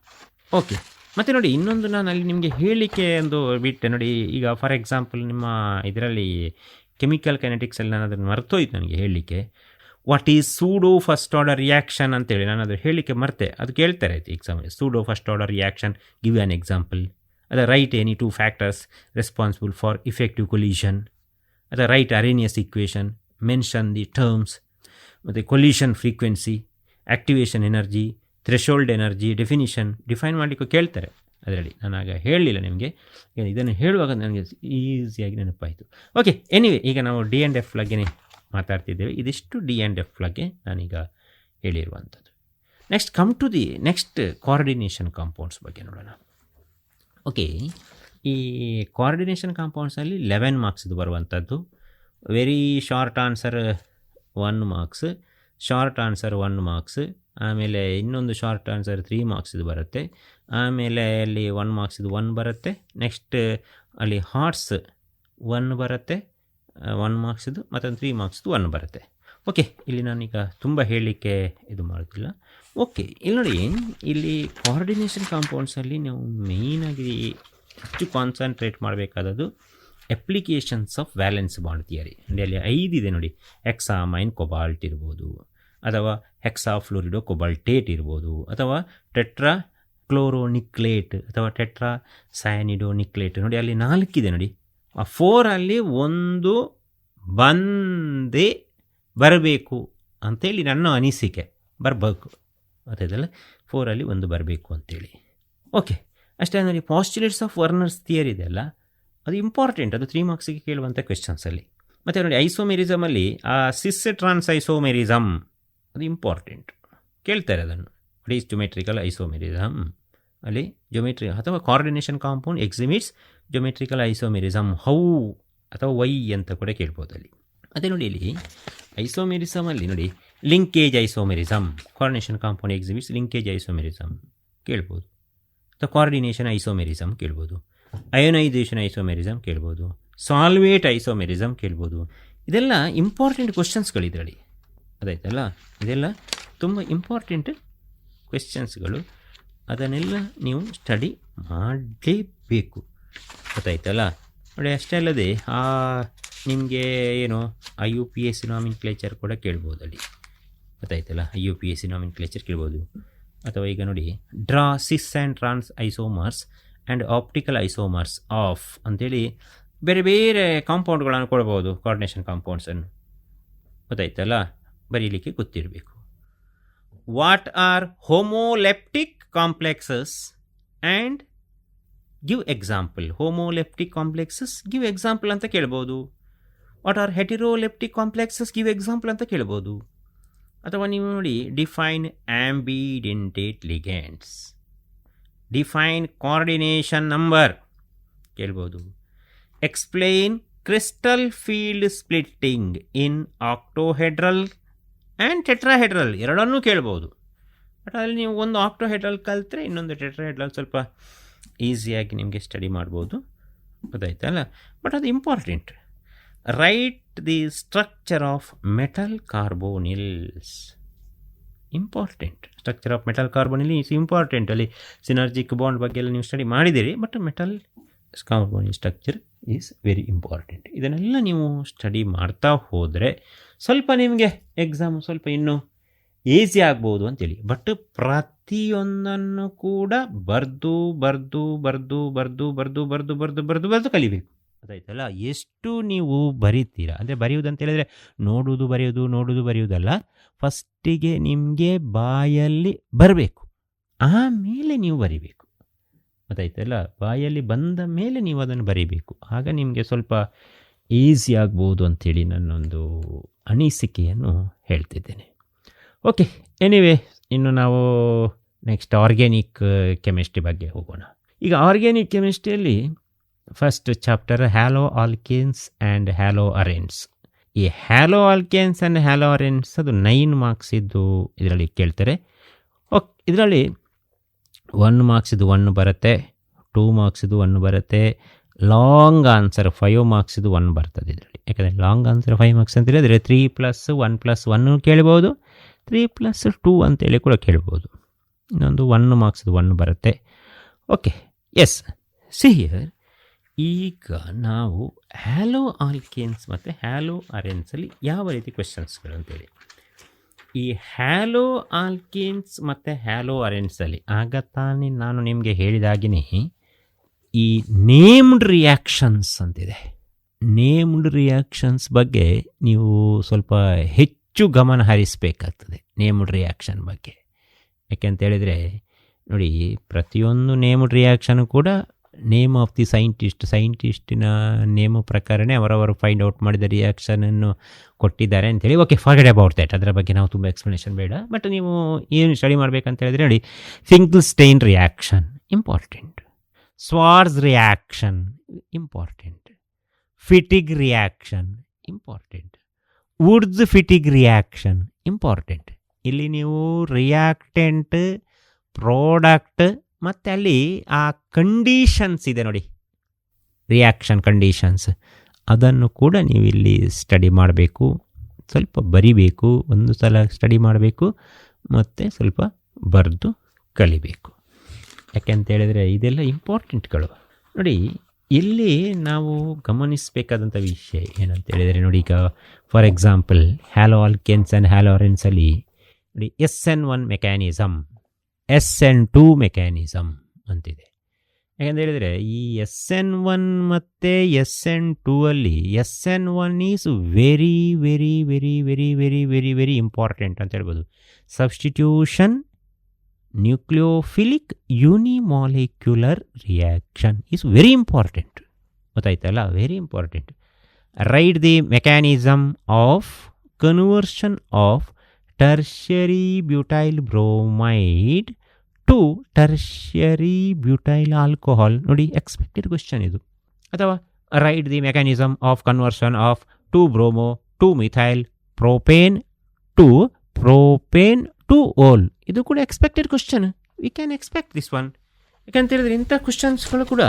ಓಕೆ, ಮತ್ತು ನೋಡಿ ಇನ್ನೊಂದು ನಾನು ಅಲ್ಲಿ ನಿಮಗೆ ಹೇಳಲಿಕ್ಕೆ ಒಂದು ಬಿಟ್ಟೆ ನೋಡಿ. ಈಗ ಫಾರ್ ಎಕ್ಸಾಂಪಲ್ ನಿಮ್ಮ ಇದರಲ್ಲಿ ಕೆಮಿಕಲ್ ಕೈನೆಟಿಕ್ಸಲ್ಲಿ ನಾನು ಅದನ್ನು ಮರ್ತೋಯ್ತು ನನಗೆ ಹೇಳಲಿಕ್ಕೆ. What is pseudo first order reaction ಅಂತೇಳಿ ನಾನು ಅದು ಹೇಳಲಿಕ್ಕೆ ಮರ್ತೆ. ಅದು ಕೇಳ್ತಾರೆ ಆಯ್ತು ಎಕ್ಸಾಮಲ್ಲಿ. Pseudo first order reaction, give an example. ಅಥವಾ write any 2 factors responsible for effective collision. ಅಥವಾ write Arrhenius equation, mention the terms. ಮತ್ತು collision frequency, activation energy, threshold energy, define ಮಾಡಲಿಕ್ಕೆ ಕೇಳ್ತಾರೆ ಅದರಲ್ಲಿ. ನಾನು ಆಗ ಹೇಳಲಿಲ್ಲ ನಿಮಗೆ, ಇದನ್ನು ಹೇಳುವಾಗ ನನಗೆ ಈಸಿಯಾಗಿ ನೆನಪಾಯಿತು. ಓಕೆ, ಎನಿವೆ ಈಗ ನಾವು D&F ಬಗ್ಗೆ ಮಾತಾಡ್ತಿದ್ದೇವೆ. ಇದಿಷ್ಟು D&F ಬಗ್ಗೆ ನಾನೀಗ ಹೇಳಿರುವಂಥದ್ದು. Next come to the next coordination compounds ಬಗ್ಗೆ ನೋಡೋಣ. ಓಕೆ, ಈ ಕೋಆರ್ಡಿನೇಷನ್ ಕಾಂಪೌಂಡ್ಸಲ್ಲಿ 11 ಮಾರ್ಕ್ಸ್ದು ಬರುವಂಥದ್ದು. Very short answer 1 marks, short answer 1 marks, ಆಮೇಲೆ ಇನ್ನೊಂದು ಶಾರ್ಟ್ ಆನ್ಸರ್ 3 ಮಾರ್ಕ್ಸ್ದು ಬರುತ್ತೆ. ಆಮೇಲೆ ಅಲ್ಲಿ 1 ಮಾರ್ಕ್ಸ್ದು 1 ಬರುತ್ತೆ. ನೆಕ್ಸ್ಟ್ ಅಲ್ಲಿ ಹಾರ್ಟ್ಸ್ 1 ಬರುತ್ತೆ 1 ಮಾರ್ಕ್ಸ್ದು, ಮತ್ತೊಂದು 3 ಮಾರ್ಕ್ಸ್ದು 1 ಬರುತ್ತೆ. ಓಕೆ, ಇಲ್ಲಿ ನಾನೀಗ ತುಂಬ ಹೇಳಲಿಕ್ಕೆ ಇದು ಮಾಡೋದಿಲ್ಲ. ಓಕೆ, ಇಲ್ಲಿ ನೋಡಿ, ಇಲ್ಲಿ ಕೋಆರ್ಡಿನೇಷನ್ ಕಾಂಪೌಂಡ್ಸಲ್ಲಿ ನಾವು ಮೇಯ್ನಾಗಿ ಹೆಚ್ಚು ಕಾನ್ಸಂಟ್ರೇಟ್ ಮಾಡಬೇಕಾದದ್ದು applications of valence bond theory. ಅಲ್ಲಿ 5 ಇದೆ ನೋಡಿ. ಹೆಕ್ಸಾಮೈನ್ ಕೊಬಾಲ್ಟ್ ಇರ್ಬೋದು, ಅಥವಾ ಹೆಕ್ಸಾಫ್ಲೋರಿಡೋ ಕೊಬಾಲ್ಟೇಟ್ ಇರ್ಬೋದು, ಅಥವಾ ಟೆಟ್ರಾ ಕ್ಲೋರೋನಿಕ್ಲೇಟ್, ಅಥವಾ ಟೆಟ್ರಾ ಸಯಾನಿಡೋನಿಕ್ಲೇಟ್. ನೋಡಿ ಅಲ್ಲಿ 4 ಇದೆ ನೋಡಿ. ಆ 4ಅಲ್ಲಿ 1 ಬಂದೇ ಬರಬೇಕು ಅಂಥೇಳಿ ನನ್ನ ಅನಿಸಿಕೆ. ಬರಬೇಕು ಗೊತ್ತಾಯ್ತಲ್ಲ, 4ಅಲ್ಲಿ 1 ಬರಬೇಕು ಅಂತೇಳಿ. ಓಕೆ, ಅಷ್ಟೇ ನೋಡಿ. ಪಾಸ್ಚುಲೇಟ್ಸ್ ಆಫ್ ವರ್ನರ್ಸ್ ಥಿಯರಿ ಇದೆಯಲ್ಲ, ಅದು ಇಂಪಾರ್ಟೆಂಟ್. ಅದು 3 ಮಾರ್ಕ್ಸಿಗೆ ಕೇಳುವಂಥ ಕ್ವೆಶ್ಚನ್ಸಲ್ಲಿ. ಮತ್ತು ನೋಡಿ ಐಸೋಮೆರಿಸಮಲ್ಲಿ ಆ ಸಿಸ್ ಟ್ರಾನ್ಸ್ ಐಸೋಮೆರಿಸಮ್ ಅದು ಇಂಪಾರ್ಟೆಂಟ್, ಕೇಳ್ತಾರೆ ಅದನ್ನು. ವಾಟ್ ಈಸ್ ಜೊಮೆಟ್ರಿಕಲ್ ಐಸೋಮೆರಿಸಮ್ ಅಲ್ಲಿ ಜೊಮೆಟ್ರಿ, ಅಥವಾ coordination compound exhibits geometrical isomerism how, ಅಥವಾ ವೈ ಅಂತ ಕೂಡ ಕೇಳ್ಬೋದು ಅಲ್ಲಿ. ಅದೇ ನೋಡಿ ಇಲ್ಲಿ ಐಸೋಮೆರಿಸಮಲ್ಲಿ ನೋಡಿ linkage isomerism, coordination compound exhibits linkage isomerism ಕೇಳ್ಬೋದು. ಅಥವಾ ಕೋಆರ್ಡಿನೇಷನ್ ಐಸೋಮೆರಿಸಮ್ ಕೇಳ್ಬೋದು, ಅಯೋನೈಸೇಷನ್ ಐಸೋಮೆರಿಸಮ್ ಕೇಳ್ಬೋದು, ಸಾಲ್ವೇಟ್ ಐಸೋಮೆರಿಸಮ್ ಕೇಳ್ಬೋದು. ಇದೆಲ್ಲ ಇಂಪಾರ್ಟೆಂಟ್ ಕ್ವೆಶ್ಚನ್ಸ್ಗಳಿದ್ರಲ್ಲಿ, ಅದಾಯ್ತಲ್ಲ. ಇದೆಲ್ಲ ತುಂಬ ಇಂಪಾರ್ಟೆಂಟ್ ಕ್ವೆಶ್ಚನ್ಸ್ಗಳು. ಅದನ್ನೆಲ್ಲ ನೀವು ಸ್ಟಡಿ ಮಾಡಲೇಬೇಕು, ಗೊತ್ತಾಯ್ತಲ್ಲ. ನೋಡಿ ಅಷ್ಟೇ ಅಲ್ಲದೆ ಆ ನಿಮಗೆ ಏನು IUPAC ನಾಮಿನ್ಕ್ಲೇಚರ್ ಕೂಡ ಕೇಳ್ಬೋದು ಅಲ್ಲಿ, ಗೊತ್ತಾಯ್ತಲ್ಲ. IUPAC ನಾಮಿನ್ಕ್ಲೇಚರ್ ಕೇಳ್ಬೋದು. ಅಥವಾ ಈಗ ನೋಡಿ, draw cis and trans isomers and optical isomers of ಅಂತೇಳಿ ಬೇರೆ ಬೇರೆ ಕಾಂಪೌಂಡ್ಗಳನ್ನು ಕೊಡ್ಬೋದು, ಕೋಆರ್ಡಿನೇಷನ್ ಕಾಂಪೌಂಡ್ಸನ್ನು, ಗೊತ್ತಾಯ್ತಲ್ಲ. ಬರೀಲಿಕ್ಕೆ ಗೊತ್ತಿರಬೇಕು. What are homoleptic complexes and give example. Homoleptic complexes give example ಅಂತ ಕೇಳ್ಬೋದು. What are heteroleptic complexes give example ಅಂತ ಕೇಳ್ಬೋದು. ಅಥವಾ ನೀವು ನೋಡಿ, define ambidentate ligands, define coordination number ಕೇಳ್ಬೋದು. Explain crystal field splitting in octahedral and tetrahedral, ಎರಡನ್ನೂ ಕೇಳ್ಬೋದು. ಬಟ್ ಅಲ್ಲಿ ನೀವು ಒಂದು ಆಕ್ಟೋಹೆಡ್ರಲ್ ಕಲಿತ್ರೆ ಇನ್ನೊಂದು ಟೆಟ್ರಾಹೆಡ್ರಲ್ ಸ್ವಲ್ಪ ಈಸಿಯಾಗಿ ನಿಮಗೆ ಸ್ಟಡಿ ಮಾಡ್ಬೋದು, ಗೊತ್ತಾಯ್ತಲ್ಲ. ಬಟ್ ಅದು important. Write the structure of metal carbonyls, important. Structure of metal carbonyl is important. ಅಲ್ಲಿ ಸಿನರ್ಜಿಕ್ ಬಾಂಡ್ ಬಗ್ಗೆ ಎಲ್ಲ ನೀವು ಸ್ಟಡಿ ಮಾಡಿದ್ದೀರಿ, but metal carbonyl structure is very important. ಇದನ್ನೆಲ್ಲ ನೀವು ಸ್ಟಡಿ ಮಾಡ್ತಾ ಹೋದರೆ ಸ್ವಲ್ಪ ನಿಮಗೆ ಎಕ್ಸಾಮ್ ಸ್ವಲ್ಪ ಇನ್ನೂ ಈಸಿ ಆಗ್ಬೋದು ಅಂತೇಳಿ. ಬಟ್ ಪ್ರತಿಯೊಂದನ್ನು ಕೂಡ ಬರೆದು ಬರೆದು ಬರೆದು ಬರೆದು ಬರೆದು ಬರೆದು ಬರೆದು ಬರೆದು ಬರೆದು ಕಲಿಬೇಕು, ಗೊತ್ತಾಯ್ತಲ್ಲ. ಎಷ್ಟು ನೀವು ಬರೀತೀರಾ, ಅಂದರೆ ಬರೆಯುವುದು ಅಂತ ಹೇಳಿದರೆ ನೋಡುವುದು ಬರೆಯೋದು ನೋಡುವುದು ಬರೆಯುವುದಲ್ಲ. ಫಸ್ಟಿಗೆ ನಿಮಗೆ ಬಾಯಲ್ಲಿ ಬರಬೇಕು, ಆಮೇಲೆ ನೀವು ಬರಿಬೇಕು, ಗೊತ್ತಾಯ್ತಲ್ಲ. ಬಾಯಲ್ಲಿ ಬಂದ ಮೇಲೆ ನೀವು ಅದನ್ನು ಬರೀಬೇಕು, ಆಗ ನಿಮಗೆ ಸ್ವಲ್ಪ ಈಸಿ ಆಗ್ಬೋದು ಅಂಥೇಳಿ ನನ್ನೊಂದು ಅನಿಸಿಕೆಯನ್ನು ಹೇಳ್ತಿದ್ದೇನೆ. ಓಕೆ, ಎನಿವೇ, ಇನ್ನು ನಾವು ನೆಕ್ಸ್ಟ್ ಆರ್ಗ್ಯಾನಿಕ್ ಕೆಮಿಸ್ಟ್ರಿ ಬಗ್ಗೆ ಹೋಗೋಣ. ಈಗ ಆರ್ಗ್ಯಾನಿಕ್ ಕೆಮಿಸ್ಟ್ರಿಯಲ್ಲಿ first chapter haloalkanes and haloarenes. ಈ hello alkanes and haloarenes ಅದು 9 ಮಾರ್ಕ್ಸ್ ಇದ್ದು ಇದರಲ್ಲಿ ಕೇಳ್ತಾರೆ. ಓಕೆ, ಇದರಲ್ಲಿ 1 ಮಾರ್ಕ್ಸ್ ಇದು 1 ಬರುತ್ತೆ, 2 ಮಾರ್ಕ್ಸ್ ಇದು 1 ಬರುತ್ತೆ, ಲಾಂಗ್ ಆನ್ಸರ್ 5 ಮಾರ್ಕ್ಸ್ ಇದು 1 ಬರ್ತದೆ ಇದರಲ್ಲಿ. ಯಾಕಂದರೆ ಲಾಂಗ್ ಆನ್ಸರ್ 5 ಮಾರ್ಕ್ಸ್ ಅಂತ ಹೇಳಿದರೆ 3+1+1 ಕೇಳ್ಬೋದು, 3+2 ಅಂತೇಳಿ ಕೂಡ ಕೇಳ್ಬೋದು. ಇನ್ನೊಂದು 1 ಮಾರ್ಕ್ಸ್ ಇದು 1 ಬರುತ್ತೆ. Okay, yes, see here. ಈಗ ನಾವು ಹ್ಯಾಲೋ ಆಲ್ಕೇನ್ಸ್ ಮತ್ತು ಹ್ಯಾಲೋ ಅರೆನ್ಸಲ್ಲಿ ಯಾವ ರೀತಿ ಕ್ವೆಶನ್ಸ್ಗಳು ಅಂತೇಳಿ. ಈ ಹ್ಯಾಲೋ ಆಲ್ಕೇನ್ಸ್ ಮತ್ತು ಹ್ಯಾಲೋ ಅರೆನ್ಸಲ್ಲಿ ಆಗ ತಾನೇ ನಾನು ನಿಮಗೆ ಹೇಳಿದಾಗಿನೇ ಈ ನೇಮ್ಡ್ ರಿಯಾಕ್ಷನ್ಸ್ ಅಂತಿದೆ. ನೇಮ್ಡ್ ರಿಯಾಕ್ಷನ್ಸ್ ಬಗ್ಗೆ ನೀವು ಸ್ವಲ್ಪ ಹೆಚ್ಚು ಗಮನ ಹರಿಸಬೇಕಾಗ್ತದೆ, ನೇಮ್ಡ್ ರಿಯಾಕ್ಷನ್ ಬಗ್ಗೆ. ಯಾಕೆಂತೇಳಿದರೆ ನೋಡಿ, ಪ್ರತಿಯೊಂದು ನೇಮ್ಡ್ ರಿಯಾಕ್ಷನ್ ಕೂಡ ನೇಮ್ ಆಫ್ ದಿ ಸೈಂಟಿಸ್ಟಿನ ನೇಮು ಪ್ರಕಾರನೇ ಅವರವರು ಫೈಂಡ್ ಔಟ್ ಮಾಡಿದ ರಿಯಾಕ್ಷನನ್ನು ಕೊಟ್ಟಿದ್ದಾರೆ ಅಂಥೇಳಿ. ಓಕೆ, ಫಾರ್ಗೆಟ್ ಅಬೌಟ್ ದ್ಯಾಟ್, ಅದರ ಬಗ್ಗೆ ನಾವು ತುಂಬ ಎಕ್ಸ್ಪ್ಲನೇಷನ್ ಬೇಡ. ಬಟ್ ನೀವು ಏನು ಸ್ಟಡಿ ಮಾಡಬೇಕಂತ ಹೇಳಿದ್ರೆ ನೋಡಿ, Finkelstein reaction important, Swarts reaction important, Fittig reaction important, Wurtz Fittig reaction important. ಇಲ್ಲಿ ನೀವು ರಿಯಾಕ್ಟೆಂಟ್, ಪ್ರಾಡಕ್ಟ್ ಮತ್ತು ಅಲ್ಲಿ ಆ ಕಂಡೀಷನ್ಸ್ ಇದೆ ನೋಡಿ, ರಿಯಾಕ್ಷನ್ ಕಂಡೀಷನ್ಸ್, ಅದನ್ನು ಕೂಡ ನೀವು ಇಲ್ಲಿ ಸ್ಟಡಿ ಮಾಡಬೇಕು, ಸ್ವಲ್ಪ ಬರಿಬೇಕು, ಒಂದು ಸಲ ಸ್ಟಡಿ ಮಾಡಬೇಕು ಮತ್ತು ಸ್ವಲ್ಪ ಬರೆದು ಕಲಿಬೇಕು. ಯಾಕೆಂತೇಳಿದರೆ ಇದೆಲ್ಲ ಇಂಪಾರ್ಟೆಂಟ್ಗಳು. ನೋಡಿ, ಇಲ್ಲಿ ನಾವು ಗಮನಿಸಬೇಕಾದಂಥ ವಿಷಯ ಏನಂತೇಳಿದರೆ ನೋಡಿ, ಈಗ for example haloalkanes and ಹ್ಯಾಲೋ ಅರೆನ್ಸಲ್ಲಿ ನೋಡಿ SN1 ಮೆಕ್ಯಾನಿಸಮ್, SN2 ಮೆಕ್ಯಾನಿಸಮ್ ಅಂತಿದೆ. ಯಾಕಂತ ಈ SN1 ಮತ್ತು SN2 ಅಲ್ಲಿ SN1 is very very very very very very very important ಅಂತ ಹೇಳ್ಬೋದು. Substitution nucleophilic unimolecular reaction is very important, ಗೊತ್ತಾಯ್ತಲ್ಲ, very important. Write the mechanism of conversion of tertiary butyl bromide to tertiary butyl alcohol. ನೋಡಿ, ಎಕ್ಸ್ಪೆಕ್ಟೆಡ್ ಕ್ವೆಶ್ಚನ್ ಇದು. ಅಥವಾ write the mechanism of conversion of 2 bromo two methyl propane to propane two ol. ಇದು ಕೂಡ expected question. We can expect this one. ಯಾಕಂತ ಹೇಳಿದ್ರೆ ಇಂಥ ಕ್ವೆಶ್ಚನ್ಸ್ಗಳು ಕೂಡ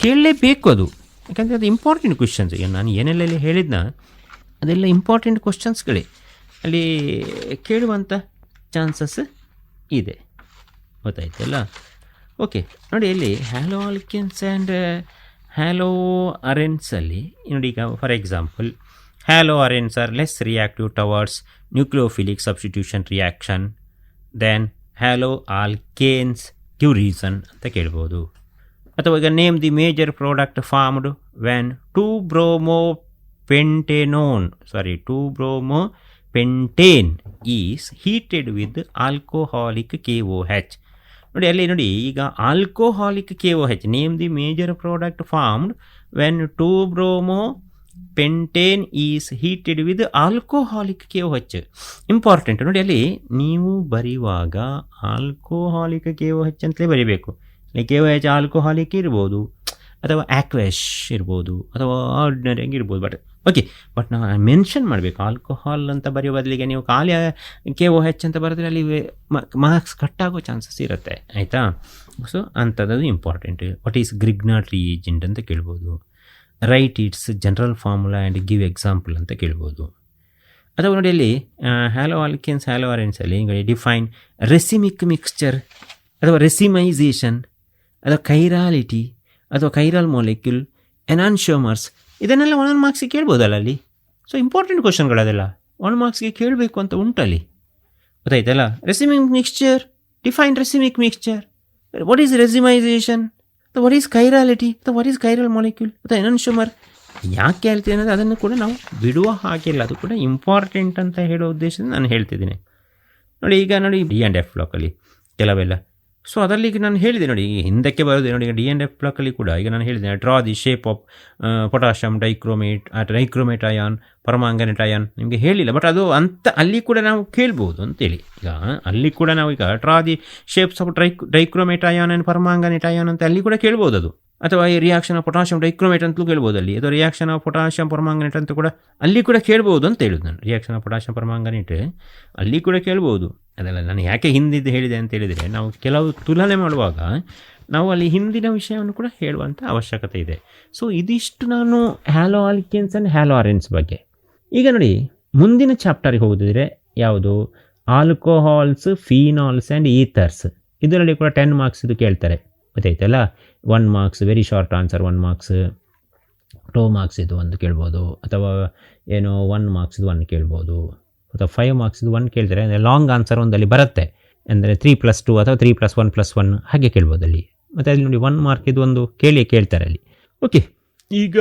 ಕೇಳಲೇಬೇಕು ಅದು. ಯಾಕಂದರೆ ಅದು ಇಂಪಾರ್ಟೆಂಟ್ ಕ್ವೆಶ್ಚನ್ಸ್. ಈಗ ನಾನು ಏನೆಲ್ಲ ಹೇಳಿದ್ನ ಅದೆಲ್ಲ ಇಂಪಾರ್ಟೆಂಟ್ ಕ್ವೆಶ್ಚನ್ಸ್ಗಳೇ ಅಲ್ಲಿ ಕೇಳುವಂಥ ಚಾನ್ಸಸ್ ಇದೆ, ಗೊತ್ತಾಯ್ತಲ್ಲ. ಓಕೆ, ನೋಡಿ, ಇಲ್ಲಿ ಹ್ಯಾಲೋ ಆಲ್ಕೇನ್ಸ್ ಆ್ಯಂಡ್ ಹ್ಯಾಲೋ ಅರೆನ್ಸಲ್ಲಿ ನೋಡಿ, ಈಗ for example haloarenes are less reactive towards nucleophilic substitution reaction then haloalkanes give reason ಅಂತ ಕೇಳ್ಬೋದು. ಅಥವಾ ಈಗ name the major product formed when 2-bromopentane is heated with alcoholic KOH. ನೋಡಿ ಅಲ್ಲಿ ನೋಡಿ, ಈಗ alcoholic KOH, name the major product formed when 2-bromopentane is heated with alcoholic KOH. Important ನೋಡಿ, ಅಲ್ಲಿ ನೀವು ಬರೆಯುವಾಗ ಆಲ್ಕೋಹಾಲಿಕ್ KOH ಅಂತಲೇ ಬರೀಬೇಕು. KOH ಆಲ್ಕೋಹಾಲಿಕ್ ಇರ್ಬೋದು, ಅಥವಾ ಆಕ್ವೆಶ್ ಇರ್ಬೋದು, ಅಥವಾ ಆರ್ಡಿನರಿಯಾಗಿ ಇರ್ಬೋದು. ಬಟ್ ನಾವು ಮೆನ್ಷನ್ ಮಾಡಬೇಕು. ಆಲ್ಕೋಹಾಲ್ ಅಂತ ಬರೆಯೋ ಬದಲಿಗೆ ನೀವು ಖಾಲಿ KOH ಅಂತ ಬರೆದ್ರೆ ಅಲ್ಲಿ ಮಾರ್ಕ್ಸ್ ಕಟ್ಟಾಗೋ ಚಾನ್ಸಸ್ ಇರುತ್ತೆ, ಆಯಿತಾ? ಸೊ ಅಂಥದ್ದು important. What is Grignard reagent ಅಂತ ಕೇಳ್ಬೋದು. Write its general formula and give example ಅಂತ ಕೇಳ್ಬೋದು. ಅಥವಾ ನೋಡಿ ಅಲ್ಲಿ ಹ್ಯಾಲೋ ಆಲ್ಕೇನ್ಸ್ ಹ್ಯಾಲೋ ಅರೆನ್ಸಲ್ಲಿ ಡಿಫೈನ್ ರೆಸಿಮಿಕ್ ಮಿಕ್ಸ್ಚರ್ ಅಥವಾ ರೆಸಿಮೈಸೇಷನ್ ಅಥವಾ ಕೈರಾಲಿಟಿ ಅಥವಾ ಕೈರಲ್ ಮಾಲಿಕ್ಯೂಲ್ ಎನಾನ್ಶೋಮರ್ಸ್, ಇದನ್ನೆಲ್ಲ 1 ಮಾರ್ಕ್ಸಿಗೆ ಕೇಳ್ಬೋದಲ್ಲ ಅಲ್ಲಿ. ಸೊ ಇಂಪಾರ್ಟೆಂಟ್ ಕ್ವಶನ್ಗಳದೆಲ್ಲ 1 ಮಾರ್ಕ್ಸ್ಗೆ ಕೇಳಬೇಕು ಅಂತ ಉಂಟಲ್ಲಿ, ಗೊತ್ತಾಯ್ತಲ್ಲ? Racemic mixture, define racemic mixture, what is racemisation, what is chirality, ಅಥವಾ ವಾಟ್ ಈಸ್ ಕೈರಲ್ ಮಾಲಿಕ್ಯೂಲ್ ಅಥವಾ ಎನಾನ್ಶೋಮರ್, ಯಾಕೆ ಹೇಳ್ತೀನಿ ಅನ್ನೋದು ಅದನ್ನು ಕೂಡ ನಾವು ಬಿಡುವ ಹಾಗಿಲ್ಲ. ಅದು ಕೂಡ ಇಂಪಾರ್ಟೆಂಟ್ ಅಂತ ಹೇಳೋ ಉದ್ದೇಶದಿಂದ ನಾನು ಹೇಳ್ತಿದ್ದೀನಿ. ನೋಡಿ, ಈಗ ನೋಡಿ D&F ಬ್ಲಾಕಲ್ಲಿ ಕೆಲವೆಲ್ಲ, ಸೊ ಅದರಲ್ಲಿ ಈಗ ನಾನು ಹೇಳಿದೆ ನೋಡಿ, ಹಿಂದಕ್ಕೆ ಬರೋದು ನೋಡಿ. ಈಗ D&F ಬ್ಲಾಕಲ್ಲಿ ಕೂಡ ಈಗ ನಾನು ಹೇಳಿದೆ, draw the shape of potassium dichromate ion, ಪರಮಾಂಗನೇಟ್ ion, ನಿಮಗೆ ಹೇಳಿಲ್ಲ. ಬಟ್ ಅದು ಅಂತ ಅಲ್ಲಿ ಕೂಡ ನಾವು ಕೇಳ್ಬೋದು ಅಂತೇಳಿ. ಈಗ ಅಲ್ಲಿ ಕೂಡ ನಾವು ಈಗ draw the shapes of dichromate ion and ಪರಮಾಂಗನೇಟ್ ion ಅಂತ ಅಲ್ಲಿ ಕೂಡ ಕೇಳ್ಬೋದು ಅದು. ಅಥವಾ ಈ ರಿಯಾಕ್ಷನ್ ಆಫ್ ಪೊಟ್ಯಾಷಿಯಮ್ ಡೈಕ್ರೋಮೇಟ್ ಅಂತಲೂ ಕೇಳ್ಬೋದು ಅಲ್ಲಿ. ಅಥವಾ ರಿಯಾಕ್ಷನ್ ಆಫ್ ಪೊಟ್ಯಾಷಿಯಮ್ ಪರಮಾಂಗನೇಟ್ ಅಂತ ಕೂಡ ಅಲ್ಲಿ ಕೂಡ ಕೇಳ್ಬೋದು ಅಂತ ಹೇಳೋದು ನಾನು. ರಿಯಾಕ್ಷನ್ ಆಫ್ ಪೊಟ್ಯಾಷಿಯಮ್ ಪರಮಾಂಗನೇಟ್ ಅಲ್ಲಿ ಕೂಡ ಕೇಳ್ಬೋದು. ಅದೆಲ್ಲ ನಾನು ಯಾಕೆ ಹಿಂದಿದ್ದು ಹೇಳಿದೆ ಅಂತ ಹೇಳಿದರೆ, ನಾವು ಕೆಲವು ತುಲನೆ ಮಾಡುವಾಗ ನಾವು ಅಲ್ಲಿ ಹಿಂದಿನ ವಿಷಯವನ್ನು ಕೂಡ ಹೇಳುವಂಥ ಅವಶ್ಯಕತೆ ಇದೆ. ಸೊ ಇದಿಷ್ಟು ನಾನು ಹ್ಯಾಲೋ ಆಲ್ಕೇನ್ಸ್ ಆ್ಯಂಡ್ ಹ್ಯಾಲೋ ಅರೆನ್ಸ್ ಬಗ್ಗೆ. ಈಗ ನೋಡಿ, ಮುಂದಿನ ಚಾಪ್ಟರಿಗೆ ಹೋಗಿದ್ರೆ ಯಾವುದು, ಆಲ್ಕೋಹಾಲ್ಸ್, ಫೀನಾಲ್ಸ್ ಆ್ಯಂಡ್ ಈಥರ್ಸ್. ಇದರಲ್ಲಿ ಕೂಡ 10 ಮಾರ್ಕ್ಸ್ ಇದು ಕೇಳ್ತಾರೆ, ಗೊತ್ತಾಯ್ತಲ್ಲ? 1 marks very short answer, 1 marks, 2 marks ಇದು ಒಂದು ಕೇಳ್ಬೋದು, ಅಥವಾ ಏನೋ 1 ಮಾರ್ಕ್ಸ್ ಇದು 1 ಕೇಳ್ಬೋದು, ಅಥವಾ 5 ಮಾರ್ಕ್ಸ್ ಇದು 1 ಕೇಳ್ತಾರೆ. ಅಂದರೆ ಲಾಂಗ್ ಆನ್ಸರ್ ಒಂದಲ್ಲಿ ಬರುತ್ತೆ, ಅಂದರೆ 3+2 ಅಥವಾ 3+1+1 ಹಾಗೆ ಕೇಳ್ಬೋದು ಅಲ್ಲಿ. ಮತ್ತು ಅಲ್ಲಿ ನೋಡಿ 1 ಮಾರ್ಕ್ ಇದು ಒಂದು ಕೇಳ್ತಾರೆ ಅಲ್ಲಿ. ಓಕೆ, ಈಗ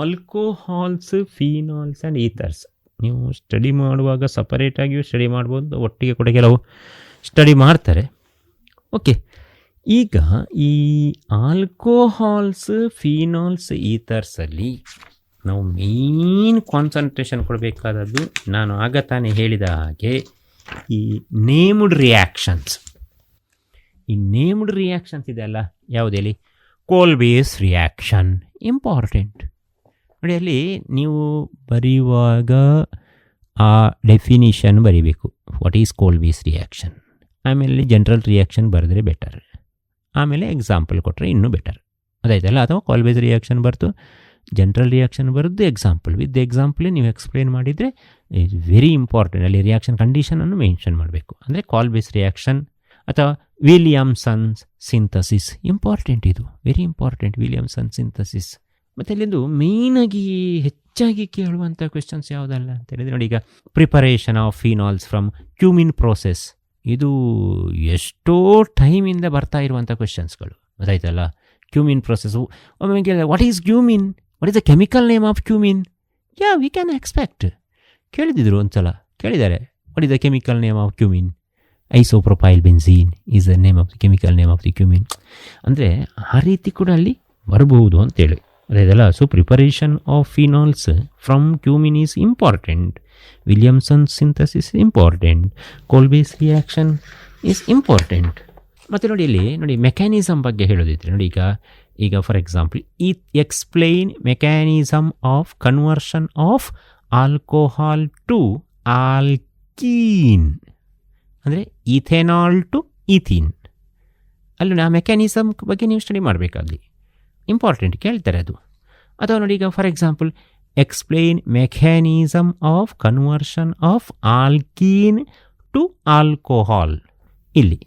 ಆಲ್ಕೋಹಾಲ್ಸ್, ಫೀನಾಲ್ಸ್ ಆ್ಯಂಡ್ ಈಥರ್ಸ್ ನೀವು ಸ್ಟಡಿ ಮಾಡುವಾಗ ಸಪರೇಟಾಗಿಯೂ ಸ್ಟಡಿ ಮಾಡ್ಬೋದು, ಒಟ್ಟಿಗೆ ಕೂಡ ಕೆಲವು ಸ್ಟಡಿ ಮಾಡ್ತಾರೆ. ಓಕೆ, ಈಗ ಈ ಆಲ್ಕೋಹಾಲ್ಸ್, ಫೀನಾಲ್ಸ್, ಈಥರ್ಸಲ್ಲಿ ನಾವು ಮೇನ್ ಕಾನ್ಸಂಟ್ರೇಷನ್ ಕೊಡಬೇಕಾದದ್ದು, ನಾನು ಆಗ ತಾನೇ ಹೇಳಿದ ಹಾಗೆ, ಈ ನೇಮ್ಡ್ ರಿಯಾಕ್ಷನ್ಸ್. ಈ ನೇಮ್ಡ್ ರಿಯಾಕ್ಷನ್ಸ್ ಇದೆಯಲ್ಲ, ಯಾವುದಲ್ಲಿ ಕೋಲ್ಬೇಸ್ ರಿಯಾಕ್ಷನ್ ಇಂಪಾರ್ಟೆಂಟ್. ನೋಡಿ, ಅಲ್ಲಿ ನೀವು ಬರೆಯುವಾಗ ಆ ಡೆಫಿನಿಷನ್ ಬರೀಬೇಕು, ವಾಟ್ ಈಸ್ ಕೋಲ್ಬೇಸ್ ರಿಯಾಕ್ಷನ್. ಆಮೇಲೆ ಜನರಲ್ ರಿಯಾಕ್ಷನ್ ಬರೆದ್ರೆ ಬೆಟರ್, ಆಮೇಲೆ ಎಕ್ಸಾಂಪಲ್ ಕೊಟ್ಟರೆ ಇನ್ನೂ ಬೆಟರ್, ಅದಾಯ್ತಲ್ಲ? ಅಥವಾ ಕೋಲ್ಬೇಸ್ ರಿಯಾಕ್ಷನ್ ಬರ್ತು, ಜನರಲ್ ರಿಯಾಕ್ಷನ್ ಬರೋದು, ಎಕ್ಸಾಂಪಲ್ ವಿತ್ ಎಕ್ಸಾಂಪಲ್ ನೀವು ಎಕ್ಸ್ಪ್ಲೇನ್ ಮಾಡಿದರೆ ಇಟ್ಸ್ ವೆರಿ ಇಂಪಾರ್ಟೆಂಟ್. ಅಲ್ಲಿ ರಿಯಾಕ್ಷನ್ ಕಂಡೀಷನನ್ನು ಮೆನ್ಷನ್ ಮಾಡಬೇಕು. ಅಂದರೆ ಕೋಲ್ಬೇಸ್ ರಿಯಾಕ್ಷನ್ ಅಥವಾ ವಿಲಿಯಮ್ಸನ್ಸ್ ಸಿಂಥಸಿಸ್ ಇಂಪಾರ್ಟೆಂಟ್, ಇದು ವೆರಿ ಇಂಪಾರ್ಟೆಂಟ್, ವಿಲಿಯಮ್ಸನ್ ಸಿಂಥಸಿಸ್. ಮತ್ತು ಅಲ್ಲಿಂದು ಮೇಯ್ನಾಗಿ ಹೆಚ್ಚಾಗಿ ಕೇಳುವಂಥ ಕ್ವೆಶನ್ಸ್ ಯಾವುದಲ್ಲ ಅಂತ ಹೇಳಿದರೆ ನೋಡಿ, ಈಗ preparation of phenols from cumin process, ಇದು ಎಷ್ಟೋ ಟೈಮಿಂದ ಬರ್ತಾ ಇರುವಂಥ ಕ್ವೆಶನ್ಸ್ಗಳು, ಗೊತ್ತಾಯ್ತಲ್ಲ? ಕ್ಯೂಮಿನ್ ಪ್ರೊಸೆಸ್ಸು ಒಮ್ಮೆ ಕೇಳಿದೆ, what is cumene, what is the chemical name of cumene? Yeah we can expect, ಕೇಳಿದಿದ್ರು ಒಂದ್ಸಲ ಕೇಳಿದ್ದಾರೆ, what is the chemical name of cumene? Isopropyl benzene is the name of the chemical name of the cumene. ಅಂದರೆ ಆ ರೀತಿ ಕೂಡ ಅಲ್ಲಿ ಬರಬಹುದು ಅಂತೇಳಿ, ಅದೇದಲ್ಲ? So preparation of phenols from cumene is important, Williamson synthesis important, Kolbe's reaction is important. ಮತ್ತು ನೋಡಿ, ಇಲ್ಲಿ ನೋಡಿ ಮೆಕ್ಯಾನಿಸಮ್ ಬಗ್ಗೆ ಹೇಳೋದಿದ್ರೆ ನೋಡಿ, ಈಗ for example, explain mechanism of conversion of alcohol to alkene, ಅಂದರೆ ಇಥೆನಾಲ್ ಟು ಈಥೀನ್. ಅಲ್ಲಿ ಆ ಮೆಕ್ಯಾನಿಸಮ್ ಬಗ್ಗೆ ನೀವು ಸ್ಟಡಿ ಮಾಡಬೇಕಲ್ಲಿ, ಇಂಪಾರ್ಟೆಂಟ್, ಕೇಳ್ತಾರೆ ಅದು. ಅಥವಾ ನೋಡಿ, ಈಗ for example, explain mechanism of conversion of alkene to alcohol, ಇಲ್ಲಿ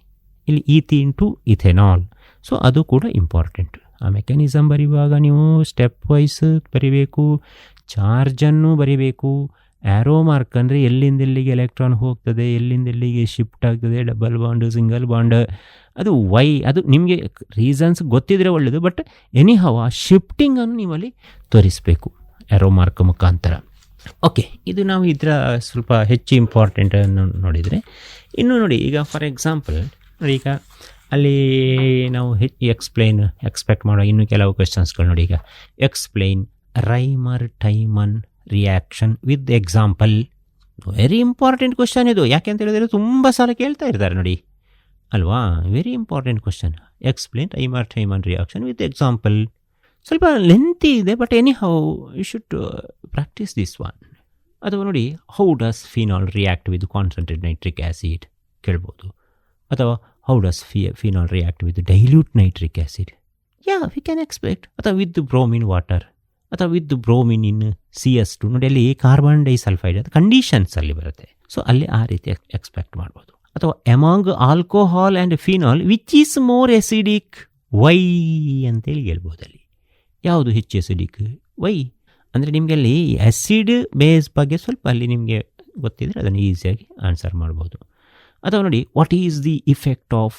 ಈಥೀನ್ ಟು ಇಥೆನಾಲ್. ಸೊ ಅದು ಕೂಡ ಇಂಪಾರ್ಟೆಂಟ್. ಆ ಮೆಕ್ಯಾನಿಸಮ್ ಬರೆಯುವಾಗ ನೀವು ಸ್ಟೆಪ್ ವೈಸ್ ಬರಿಬೇಕು, ಚಾರ್ಜನ್ನು ಬರಿಬೇಕು. ಆ್ಯರೋ ಮಾರ್ಕ್ ಅಂದರೆ ಎಲ್ಲಿಂದ ಎಲ್ಲಿಗೆ ಎಲೆಕ್ಟ್ರಾನ್ ಹೋಗ್ತದೆ, ಎಲ್ಲಿಂದ ಎಲ್ಲಿಗೆ ಶಿಫ್ಟ್ ಆಗ್ತದೆ, ಡಬಲ್ ಬಾಂಡ್, ಸಿಂಗಲ್ ಬಾಂಡ್, ಅದು ವೈ, ಅದು ನಿಮಗೆ ರೀಸನ್ಸ್ ಗೊತ್ತಿದ್ರೆ ಒಳ್ಳೆಯದು. ಬಟ್ ಎನಿಹೌ ಆ ಶಿಫ್ಟಿಂಗನ್ನು ನೀವಲ್ಲಿ ತೋರಿಸಬೇಕು ಆ್ಯರೋ ಮಾರ್ಕ್ ಮುಖಾಂತರ. ಓಕೆ, ಇದು ನಾವು ಇದರ ಸ್ವಲ್ಪ ಹೆಚ್ಚು ಇಂಪಾರ್ಟೆಂಟನ್ನು ನೋಡಿದರೆ. ಇನ್ನು ನೋಡಿ, ಈಗ ಫಾರ್ ಎಕ್ಸಾಂಪಲ್ ನೋಡಿ, ಈಗ ಅಲ್ಲಿ ನಾವು ಎಕ್ಸ್ಪೆಕ್ಟ್ ಮಾಡೋ ಇನ್ನೂ ಕೆಲವು ಕ್ವೆಶನ್ಸ್ಗಳು ನೋಡಿ. ಈಗ explain Reimer Tiemann reaction with example. Very important question ಇದು. ಯಾಕೆ ಅಂತ ಹೇಳಿದ್ರೆ ತುಂಬ ಸಲ ಕೇಳ್ತಾ ಇರ್ತಾರೆ ನೋಡಿ ಅಲ್ವಾ. Very important question. Explain Reimer Tiemann reaction with example. ಸ್ವಲ್ಪ ಲೆಂತಿ ಇದೆ, but anyhow you should practise this one. ಅಥವಾ ನೋಡಿ, how does phenol react with concentrate nitric acid ಕೇಳ್ಬೋದು. ಅಥವಾ how does phenol react with dilute nitric acid. Yeah, we can expect. ಅಥವಾ ವಿತ್ ಬ್ರೋಮಿನ್ ವಾಟರ್, ಅಥವಾ ವಿತ್ ಬ್ರೋಮಿನ್ ಇನ್ CS2. ನೋಡಿ, ಅಲ್ಲಿ ಕಾರ್ಬನ್ ಡೈಸಲ್ಫೈಡ್ ಅದು ಕಂಡೀಷನ್ಸಲ್ಲಿ ಬರುತ್ತೆ. ಸೊ ಅಲ್ಲಿ ಆ ರೀತಿ ಎಕ್ಸ್ಪೆಕ್ಟ್ ಮಾಡ್ಬೋದು. ಅಥವಾ among alcohol and phenol which is more acidic, why ಅಂತೇಳಿ ಹೇಳ್ಬೋದು. ಅಲ್ಲಿ ಯಾವುದು ಹೆಚ್ಚು ಎಸಿಡಿಕ್, ವೈ. ಅಂದರೆ ನಿಮಗೆ ಅಲ್ಲಿ ಆ್ಯಸಿಡ್ ಬೇಸ್ ಬಗ್ಗೆ ಸ್ವಲ್ಪ ಅಲ್ಲಿ ನಿಮಗೆ ಗೊತ್ತಿದ್ರೆ ಅದನ್ನು ಈಸಿಯಾಗಿ ಆನ್ಸರ್ ಮಾಡ್ಬೋದು. ಅಥವಾ ನೋಡಿ, what is the effect of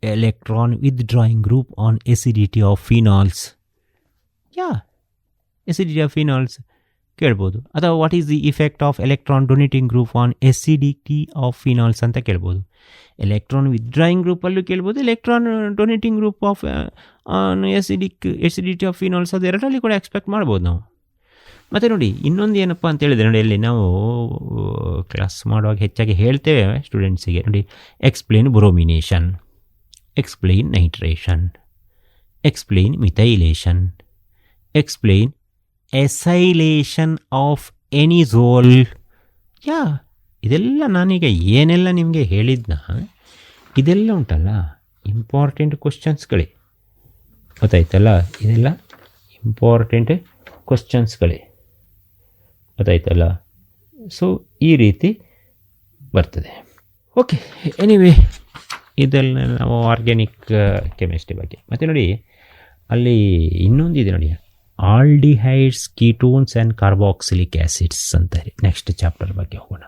electron withdrawing group on acidity of phenols. Yeah, acidity of phenols ಕೇಳ್ಬೋದು. ಅಥವಾ what is the effect of electron donating group on acidity of phenols ಅಂತ ಕೇಳ್ಬೋದು. ಎಲೆಕ್ಟ್ರಾನ್ ವಿತ್ಡ್ರಾಯಿಂಗ್ ಗ್ರೂಪಲ್ಲೂ ಕೇಳ್ಬೋದು, electron donating group of on acidity of phenols, ಅದು ಎರಡರಲ್ಲಿ ಕೂಡ ಎಕ್ಸ್ಪೆಕ್ಟ್ ಮಾಡ್ಬೋದು ನಾವು. ಮತ್ತು ನೋಡಿ, ಇನ್ನೊಂದು ಏನಪ್ಪ ಅಂತ ಹೇಳಿದರೆ ನೋಡಿ, ಅಲ್ಲಿ ನಾವು ಕ್ಲಾಸ್ ಮಾಡುವಾಗ ಹೆಚ್ಚಾಗಿ ಹೇಳ್ತೇವೆ ಸ್ಟೂಡೆಂಟ್ಸಿಗೆ. ನೋಡಿ, explain bromination, explain nitration, explain methylation, explain acylation of anisole. Yeah, ಇದೆಲ್ಲ ನಾನೀಗ ಏನೆಲ್ಲ ನಿಮಗೆ ಹೇಳಿದ್ನ, ಇದೆಲ್ಲ ಉಂಟಲ್ಲ ಇಂಪಾರ್ಟೆಂಟ್ ಕ್ವಶನ್ಸ್ಗಳೇ, ಗೊತ್ತಾಯ್ತಲ್ಲ. ಇದೆಲ್ಲ ಇಂಪಾರ್ಟೆಂಟ್ ಕ್ವಶನ್ಸ್ಗಳೇ, ಗೊತ್ತಾಯ್ತಲ್ಲ. ಸೊ ಈ ರೀತಿ ಬರ್ತದೆ. ಓಕೆ, ಎನಿವೇ ಇದೆಲ್ಲ ನಾವು ಆರ್ಗ್ಯಾನಿಕ್ ಕೆಮಿಸ್ಟ್ರಿ ಬಗ್ಗೆ. ಮತ್ತು ನೋಡಿ, ಅಲ್ಲಿ ಇನ್ನೊಂದಿದೆ ನೋಡಿ, aldehydes, ketones and carboxylic acids ಅಂತಾರೆ. ನೆಕ್ಸ್ಟ್ ಚಾಪ್ಟರ್ ಬಗ್ಗೆ ಹೋಗೋಣ.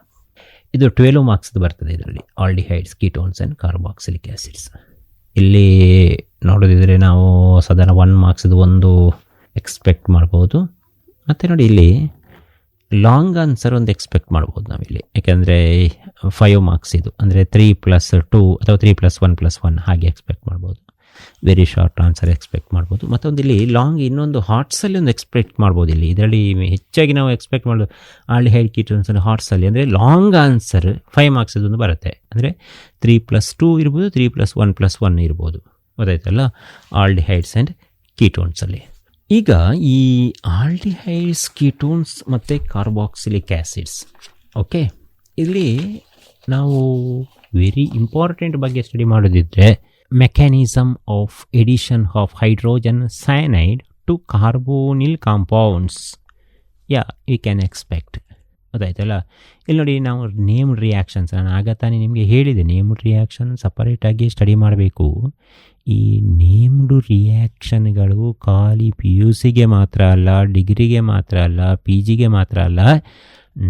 ಇದು 12 ಮಾರ್ಕ್ಸ್ದು ಬರ್ತದೆ ಇದರಲ್ಲಿ, aldehydes, ketones and carboxylic acids. ಇಲ್ಲಿ ನೋಡೋದಿದ್ರೆ ನಾವು ಸಾಧಾರಣ 1 ಮಾರ್ಕ್ಸ್ದು ಒಂದು ಎಕ್ಸ್ಪೆಕ್ಟ್ ಮಾಡ್ಬೋದು. ಮತ್ತು ನೋಡಿ, ಇಲ್ಲಿ ಲಾಂಗ್ ಆನ್ಸರ್ ಒಂದು ಎಕ್ಸ್ಪೆಕ್ಟ್ ಮಾಡ್ಬೋದು ನಾವಿಲ್ಲಿ. ಯಾಕೆಂದರೆ 5 ಮಾರ್ಕ್ಸ್ ಇದು, ಅಂದರೆ 3+2 ಅಥವಾ 3+1+1 ಹಾಗೆ ಎಕ್ಸ್ಪೆಕ್ಟ್ ಮಾಡ್ಬೋದು. ವೆರಿ ಶಾರ್ಟ್ ಆನ್ಸರ್ ಎಕ್ಸ್ಪೆಕ್ಟ್ ಮಾಡ್ಬೋದು. ಮತ್ತೊಂದು ಇಲ್ಲಿ ಲಾಂಗ್ ಇನ್ನೊಂದು ಹಾರ್ಟ್ಸಲ್ಲಿ ಒಂದು ಎಕ್ಸ್ಪೆಕ್ಟ್ ಮಾಡ್ಬೋದು. ಇದರಲ್ಲಿ ಹೆಚ್ಚಾಗಿ ನಾವು ಎಕ್ಸ್ಪೆಕ್ಟ್ ಮಾಡೋದು ಆಲ್ಡಿಹೈಡ್, ಕೀಟೋನ್ಸ್ ಹಾರ್ಟ್ಸಲ್ಲಿ. ಅಂದರೆ ಲಾಂಗ್ ಆನ್ಸರ್ 5 ಮಾರ್ಕ್ಸ್ ಇದೊಂದು ಬರುತ್ತೆ. ಅಂದರೆ 3+2 ಇರ್ಬೋದು, 3+1+1 ಇರ್ಬೋದು, ಗೊತ್ತಾಯ್ತಲ್ಲ, ಆಲ್ಡಿಹೈಡ್ಸ್ ಆ್ಯಂಡ್ ಕೀಟೋನ್ಸಲ್ಲಿ. ಈಗ ಈ ಆಲ್ಡಿಹೈಡ್ಸ್, ಕೀಟೋನ್ಸ್ ಮತ್ತು ಕಾರ್ಬಾಕ್ಸಿಲಿಕ್ ಆ್ಯಸಿಡ್ಸ್, ಓಕೆ, ಇಲ್ಲಿ ನಾವು ವೆರಿ ಇಂಪಾರ್ಟೆಂಟ್ ಬಗ್ಗೆ ಸ್ಟಡಿ ಮಾಡೋದಿದ್ರೆ, mechanism of addition of hydrogen cyanide to carbonyl compounds. Yeah, you can expect, ಗೊತ್ತಾಯ್ತಲ್ಲ. ಇಲ್ಲಿ ನೋಡಿ, ನಾವು ನೇಮ್ಡ್ ರಿಯಾಕ್ಷನ್ಸ್, ನಾನು ಆಗ ತಾನೇ ನಿಮಗೆ ಹೇಳಿದೆ, ನೇಮ್ಡ್ ರಿಯಾಕ್ಷನ್ ಸಪರೇಟಾಗಿ ಸ್ಟಡಿ ಮಾಡಬೇಕು. ಈ ನೇಮ್ಡು ರಿಯಾಕ್ಷನ್ಗಳು ಖಾಲಿ PUCಗೆ ಮಾತ್ರ ಅಲ್ಲ, ಡಿಗ್ರಿಗೆ ಮಾತ್ರ ಅಲ್ಲ, PGಗೆ ಮಾತ್ರ ಅಲ್ಲ.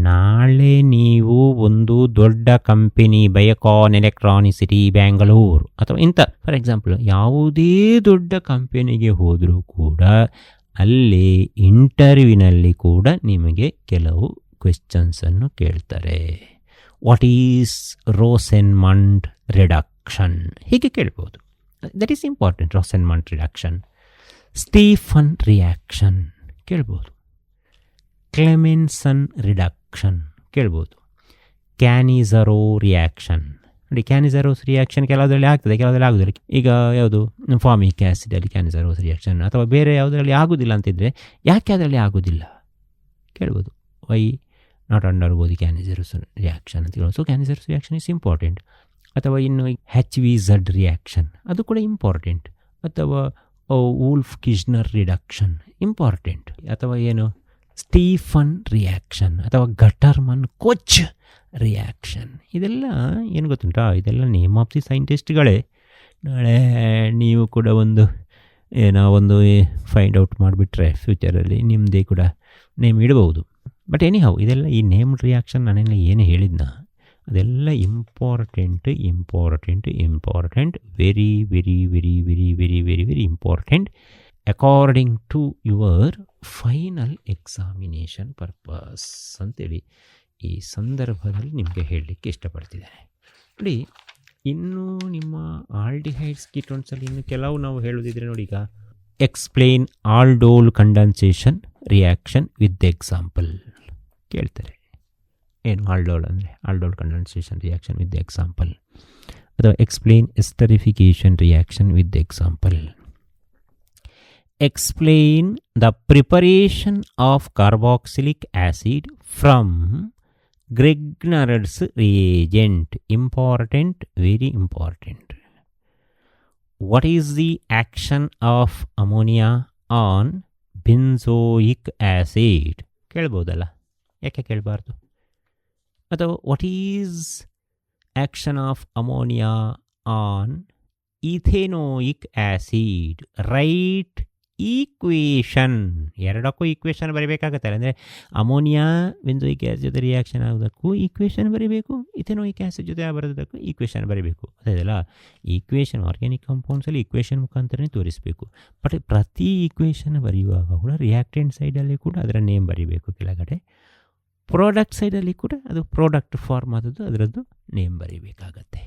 ನಾಳೆ ನೀವು ಒಂದು ದೊಡ್ಡ ಕಂಪನಿ, ಬಯೋಕಾನ್ ಎಲೆಕ್ಟ್ರಾನಿಸಿಟಿ ಬ್ಯಾಂಗ್ಳೂರು ಅಥವಾ ಇಂಥ ಫಾರ್ ಎಕ್ಸಾಂಪಲ್ ಯಾವುದೇ ದೊಡ್ಡ ಕಂಪನಿಗೆ ಹೋದರೂ ಕೂಡ ಅಲ್ಲಿ ಇಂಟರ್ವ್ಯೂನಲ್ಲಿ ಕೂಡ ನಿಮಗೆ ಕೆಲವು ಕ್ವೆಶ್ಚನ್ಸನ್ನು ಕೇಳ್ತಾರೆ. ವಾಟ್ ಈಸ್ ರೋಸೆನ್ಮಂಡ್ ರಿಡಕ್ಷನ್ ಹೀಗೆ ಕೇಳ್ಬೋದು. That is important. Rosenmund reduction, Stephen reaction ಕೇಳ್ಬೋದು, ಕ್ಲೆಮೆನ್ಸನ್ ರಿಡಕ್ಷನ್ ಕೇಳ್ಬೋದು, ಕ್ಯಾನಿಜರೋ ರಿಯಾಕ್ಷನ್. ನೋಡಿ, ಕ್ಯಾನಿಜರೋಸ್ ರಿಯಾಕ್ಷನ್ ಕೆಲವುದರಲ್ಲಿ ಆಗ್ತದೆ, ಕೆಲವುದರಲ್ಲಿ ಆಗೋದಿಲ್ಲ. ಈಗ ಯಾವುದು ಫಾರ್ಮಿಕ್ ಆ್ಯಸಿಡಲ್ಲಿ ಕ್ಯಾನಿಜರೋಸ್ ರಿಯಾಕ್ಷನ್, ಅಥವಾ ಬೇರೆ ಯಾವುದರಲ್ಲಿ ಆಗೋದಿಲ್ಲ ಅಂತಿದ್ದರೆ ಯಾಕೆ ಅದರಲ್ಲಿ ಆಗೋದಿಲ್ಲ ಕೇಳ್ಬೋದು. Why not undergo the Cannizzaro's reaction ಅಂತ ಹೇಳೋದು. So Cannizzaro's reaction is important. ಅಥವಾ ಇನ್ನು HVZ ರಿಯಾಕ್ಷನ್, ಅದು ಕೂಡ ಇಂಪಾರ್ಟೆಂಟ್. ಅಥವಾ ವೂಲ್ಫ್ ಕಿಜ್ನರ್ ರಿಡಕ್ಷನ್ ಇಂಪಾರ್ಟೆಂಟ್. ಅಥವಾ ಏನು ಸ್ಟೀಫನ್ ರಿಯಾಕ್ಷನ್ ಅಥವಾ ಗಟರ್ಮನ್ ಕೋಚ್ ರಿಯಾಕ್ಷನ್. ಇದೆಲ್ಲ ಏನು ಗೊತ್ತುಂಟಾ, ಇದೆಲ್ಲ ನೇಮ್ ಆಫ್ ದಿ ಸೈಂಟಿಸ್ಟ್ಗಳೇ. ನಾಳೆ ನೀವು ಕೂಡ ಒಂದು ನಾವೊಂದು ಫೈಂಡ್ ಔಟ್ ಮಾಡಿಬಿಟ್ರೆ ಫ್ಯೂಚರಲ್ಲಿ ನಿಮ್ಮದೇ ಕೂಡ ನೇಮ್ ಇಡಬಹುದು. ಬಟ್ ಎನಿಹೌ ಇದೆಲ್ಲ ಈ ನೇಮ್ ರಿಯಾಕ್ಷನ್ ನಾನೆಲ್ಲ ಏನು ಹೇಳಿದ್ನ ಅದೆಲ್ಲ important, very very very very very very very important according to your final examination purpose ಅಂತೇಳಿ ಈ ಸಂದರ್ಭದಲ್ಲಿ ನಿಮಗೆ ಹೇಳಲಿಕ್ಕೆ ಇಷ್ಟಪಡ್ತಿದ್ದೇನೆ. ನೋಡಿ, ಇನ್ನು ನಿಮ್ಮ ಆಲ್ಡಿಹೈಡ್ಸ್ ಕೀಟೋನ್ಸಲ್ಲಿ ಇನ್ನು ಕೆಲವು ನಾವು ಹೇಳೋದಿದ್ರೆ ನೋಡಿ, ಈಗ explain aldol condensation reaction with example ಕೇಳ್ತಾರೆ. ಏನು ಆಲ್ಡೋಲ್ ಅಂದರೆ aldol condensation reaction with example, ಅಥವಾ explain esterification reaction with example, explain the preparation of carboxylic acid from Grignard's reagent, important, very important. What is the action of ammonia on benzoic acid? ಕೇಳ್ಬೋದಲ್ಲ, ಯಾಕೆ ಕೇಳಬಾರ್ದು? ಅಥವಾ what is action of ammonia on ethanoic acid? Right equation, ಎರಡಕ್ಕೂ ಈಕ್ವೇಷನ್ ಬರೀಬೇಕಾಗತ್ತೆ. ಅಂದರೆ ಅಮೋನಿಯಾ ಬೆಂಜೋಯಿಕ್ ಆ್ಯಸಿಡ್ ಜೊತೆ ರಿಯಾಕ್ಷನ್ ಆಗೋದಕ್ಕೂ ಈಕ್ವೇಷನ್ ಬರೀಬೇಕು, ಇಥೆನೋಯಿಕ್ ಆ್ಯಸಿಡ್ ಜೊತೆ ಬರೋದಕ್ಕೂ ಈಕ್ವೇಷನ್ ಬರೀಬೇಕು. ಅದಲ್ಲ ಈಕ್ವೇಷನ್ ಆರ್ಗ್ಯಾನಿಕ್ ಕಾಂಪೌಂಡ್ಸಲ್ಲಿ ಈಕ್ವೇಷನ್ ಮುಖಾಂತರನೇ ತೋರಿಸಬೇಕು. ಬಟ್ ಪ್ರತಿ ಈಕ್ವೇಷನ್ ಬರೆಯುವಾಗ ಕೂಡ ರಿಯಾಕ್ಟೆಂಟ್ ಸೈಡಲ್ಲಿ ಕೂಡ ಅದರ ನೇಮ್ ಬರೀಬೇಕು ಕೆಳಗಡೆ, ಪ್ರಾಡಕ್ಟ್ ಸೈಡಲ್ಲಿ ಕೂಡ ಅದು ಪ್ರಾಡಕ್ಟ್ ಫಾರ್ಮ್ ಆದದ್ದು ಅದರದ್ದು ನೇಮ್ ಬರೀಬೇಕಾಗತ್ತೆ.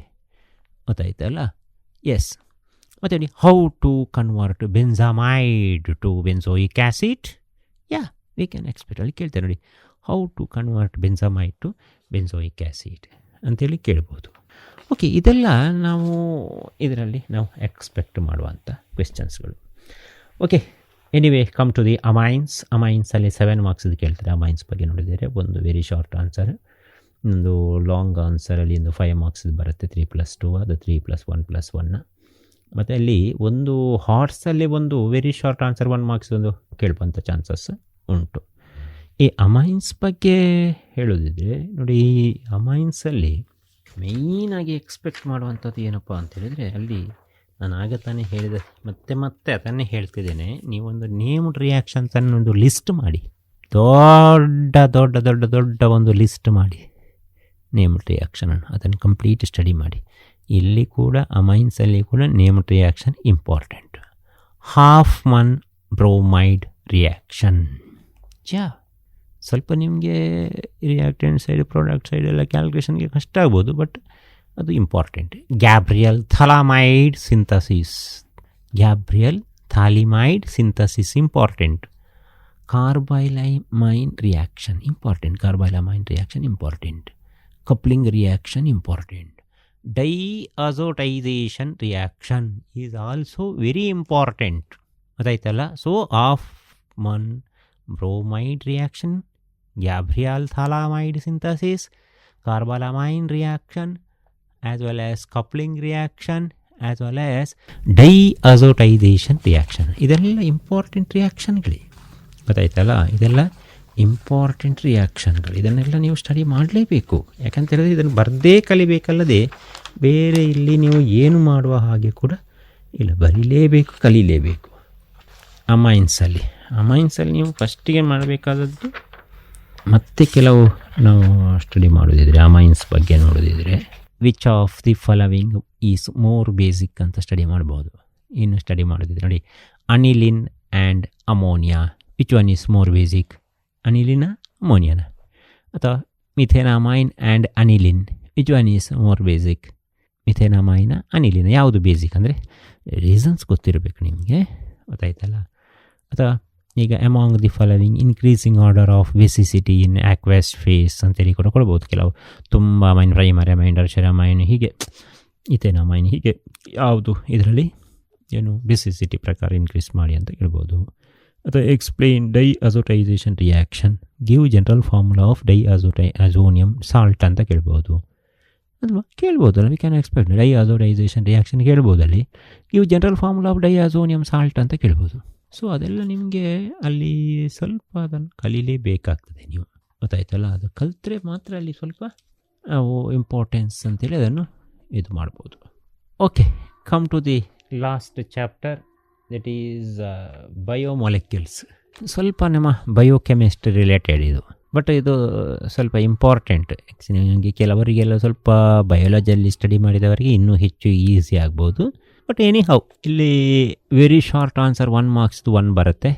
ಗೊತ್ತಾಯ್ತಲ್ಲ? ಎಸ್. ಮತ್ತು how to convert benzamide to benzoic acid? Yeah, we can expect. ಅಲ್ಲಿ ಕೇಳ್ತಾರೆ ನೋಡಿ, how to convert benzamide to benzoic acid ಅಂತೇಳಿ ಕೇಳ್ಬೋದು. ಓಕೆ, ಇದೆಲ್ಲ ಇದರಲ್ಲಿ ನಾವು ಎಕ್ಸ್ಪೆಕ್ಟ್ ಮಾಡುವಂಥ ಕ್ವೆಶ್ಚನ್ಸ್ಗಳು. Okay, anyway come to the amines. ಅಮೈನ್ಸಲ್ಲಿ 7 ಮಾರ್ಕ್ಸ್ದು ಕೇಳ್ತಾರೆ. ಅಮೈನ್ಸ್ ಬಗ್ಗೆ ನೋಡಿದರೆ ಒಂದು ವೆರಿ ಶಾರ್ಟ್ ಆನ್ಸರ್, ಇನ್ನೊಂದು ಲಾಂಗ್ ಆನ್ಸರಲ್ಲಿ ಒಂದು 5 ಮಾರ್ಕ್ಸ್ದು ಬರುತ್ತೆ. 3+2 ಅದು 3+1+1. ಮತ್ತು ಅಲ್ಲಿ ಒಂದು ಹಾರ್ಟ್ಸಲ್ಲಿ ಒಂದು ವೆರಿ ಶಾರ್ಟ್ ಆನ್ಸರ್ 1 ಮಾರ್ಕ್ಸ್ ಒಂದು ಕೇಳುವಂಥ ಚಾನ್ಸಸ್ ಉಂಟು. ಈ ಅಮೈನ್ಸ್ ಬಗ್ಗೆ ಹೇಳೋದಿದ್ರೆ ನೋಡಿ, ಈ ಅಮೈನ್ಸಲ್ಲಿ ಮೇಯ್ನಾಗಿ ಎಕ್ಸ್ಪೆಕ್ಟ್ ಮಾಡುವಂಥದ್ದು ಏನಪ್ಪ ಅಂತ ಹೇಳಿದರೆ, ಅಲ್ಲಿ ನಾನು ಆಗ ತಾನೇ ಹೇಳಿದೆ, ಮತ್ತೆ ಅದನ್ನೇ ಹೇಳ್ತಿದ್ದೇನೆ, ನೀವೊಂದು ನೇಮ್ಡ್ ರಿಯಾಕ್ಷನ್ಸನ್ನು ಒಂದು ಲಿಸ್ಟ್ ಮಾಡಿ, ದೊಡ್ಡ ಒಂದು ಲಿಸ್ಟ್ ಮಾಡಿ ನೇಮ್ಡ್ ರಿಯಾಕ್ಷನನ್ನು, ಅದನ್ನು ಕಂಪ್ಲೀಟ್ ಸ್ಟಡಿ ಮಾಡಿ. ಇಲ್ಲಿ ಕೂಡ ಅಮೈನ್ಸಲ್ಲಿ ಕೂಡ named reaction important. Hofmann bromide reaction, ಸ್ವಲ್ಪ ನಿಮಗೆ ರಿಯಾಕ್ಟೆಂಟ್ ಸೈಡ್ ಪ್ರಾಡಕ್ಟ್ ಸೈಡ್ ಎಲ್ಲ ಕ್ಯಾಲ್ಕುಲೇಷನ್ಗೆ ಕಷ್ಟ ಆಗ್ಬೋದು, ಬಟ್ ಅದು important. Gabriel phthalimide synthesis important. Carbylamine reaction important. Coupling reaction important. Diazotisation reaction is also very important. ಗೊತ್ತಾಯ್ತಲ್ಲ? So Hofmann bromide reaction, Gabriel phthalimide synthesis, carbylamine reaction, as well as coupling reaction, as well as diazotisation reaction. ಇದೆಲ್ಲ ಇಂಪಾರ್ಟೆಂಟ್ ರಿಯಾಕ್ಷನ್ಗಳೇ. ಗೊತ್ತಾಯ್ತಲ್ಲ? ಇದೆಲ್ಲ ಇಂಪಾರ್ಟೆಂಟ್ ರಿಯಾಕ್ಷನ್ಗಳು. ಇದನ್ನೆಲ್ಲ ನೀವು ಸ್ಟಡಿ ಮಾಡಲೇಬೇಕು. ಯಾಕಂತೇಳಿದ್ರೆ ಇದನ್ನು ಬರದೇ ಕಲಿಬೇಕಲ್ಲದೆ ಬೇರೆ ಇಲ್ಲಿ ನೀವು ಏನು ಮಾಡುವ ಹಾಗೆ ಕೂಡ ಇಲ್ಲ, ಬರೀಲೇಬೇಕು, ಕಲೀಲೇಬೇಕು. ಅಮೈನ್ಸಲ್ಲಿ ನೀವು ಫಸ್ಟಿಗೆ ಮಾಡಬೇಕಾದದ್ದು, ಮತ್ತೆ ಕೆಲವು ನಾವು ಸ್ಟಡಿ ಮಾಡೋದಿದ್ರೆ ಅಮೈನ್ಸ್ ಬಗ್ಗೆ ನೋಡೋದಿದ್ರೆ, which of the following is more basic ಅಂತ ಸ್ಟಡಿ ಮಾಡ್ಬೋದು. ಇನ್ನು ಸ್ಟಡಿ ಮಾಡೋದಿದ್ರೆ ನೋಡಿ, aniline and ammonia, which one is more basic? ಅನಿಲಿನ, ಅಮೋನಿಯಾನ? ಅಥವಾ methanamine and aniline, which one is more basic? ಮಿಥೇನಮೈನ, ಅನಿಲಿನ, ಯಾವುದು ಬೇಸಿಕ್? ಅಂದರೆ ರೀಸನ್ಸ್ ಗೊತ್ತಿರಬೇಕು ನಿಮಗೆ. ಗೊತ್ತಾಯ್ತಲ್ಲ? ಅಥವಾ ಈಗ among the following increasing order of basicity in aqueous phase ಅಂತೇಳಿ ಕೂಡ ಕೊಡ್ಬೋದು. ಕೆಲವು ತುಂಬ amine, primary amine, tertiary amine, ಹೀಗೆ ಇಥೇನಮೈನ್, ಹೀಗೆ ಯಾವುದು ಇದರಲ್ಲಿ ಏನು ಬೇಸಿಸಿಟಿ ಪ್ರಕಾರ ಇನ್ಕ್ರೀಸ್ ಮಾಡಿ ಅಂತ ಕೇಳ್ಬೋದು. ಅಥವಾ explain diazotisation reaction, give general formula of diazonium salt ಅಂತ ಕೇಳ್ಬೋದು ಅಲ್ವಾ? ಕೇಳ್ಬೋದಲ್ಲ, we can expect. Diazotisation reaction ಕೇಳ್ಬೋದಲ್ಲಿ, give general formula of diazonium salt ಅಂತ ಕೇಳ್ಬೋದು. ಸೊ ಅದೆಲ್ಲ ನಿಮಗೆ ಅಲ್ಲಿ ಸ್ವಲ್ಪ ಅದನ್ನು ಕಲೀಲೇಬೇಕಾಗ್ತದೆ ನೀವು. ಗೊತ್ತಾಯ್ತಲ್ಲ? ಅದು ಕಲಿತ್ರೆ ಮಾತ್ರ ಅಲ್ಲಿ ಸ್ವಲ್ಪ ನಾವು ಇಂಪಾರ್ಟೆನ್ಸ್ ಅಂತೇಳಿ ಅದನ್ನು ಇದು ಮಾಡ್ಬೋದು. Okay, come to the last chapter, that is biomolecules. ಸ್ವಲ್ಪ ನಮ್ಮ ಬಯೋಕೆಮಿಸ್ಟ್ರಿ ರಿಲೇಟೆಡ್ ಇದು, ಬಟ್ ಇದು ಸ್ವಲ್ಪ ಇಂಪಾರ್ಟೆಂಟ್. ನಿಮಗೆ ಕೆಲವರಿಗೆಲ್ಲ ಸ್ವಲ್ಪ ಬಯಾಲಜಿಯಲ್ಲಿ ಸ್ಟಡಿ ಮಾಡಿದವರಿಗೆ ಇನ್ನೂ ಹೆಚ್ಚು ಈಸಿ ಆಗ್ಬೋದು. ಬಟ್ ಎನಿ ಹೌ ಇಲ್ಲಿ ವೆರಿ ಶಾರ್ಟ್ ಆನ್ಸರ್ 1 ಮಾರ್ಕ್ಸ್ದು 1 ಬರುತ್ತೆ,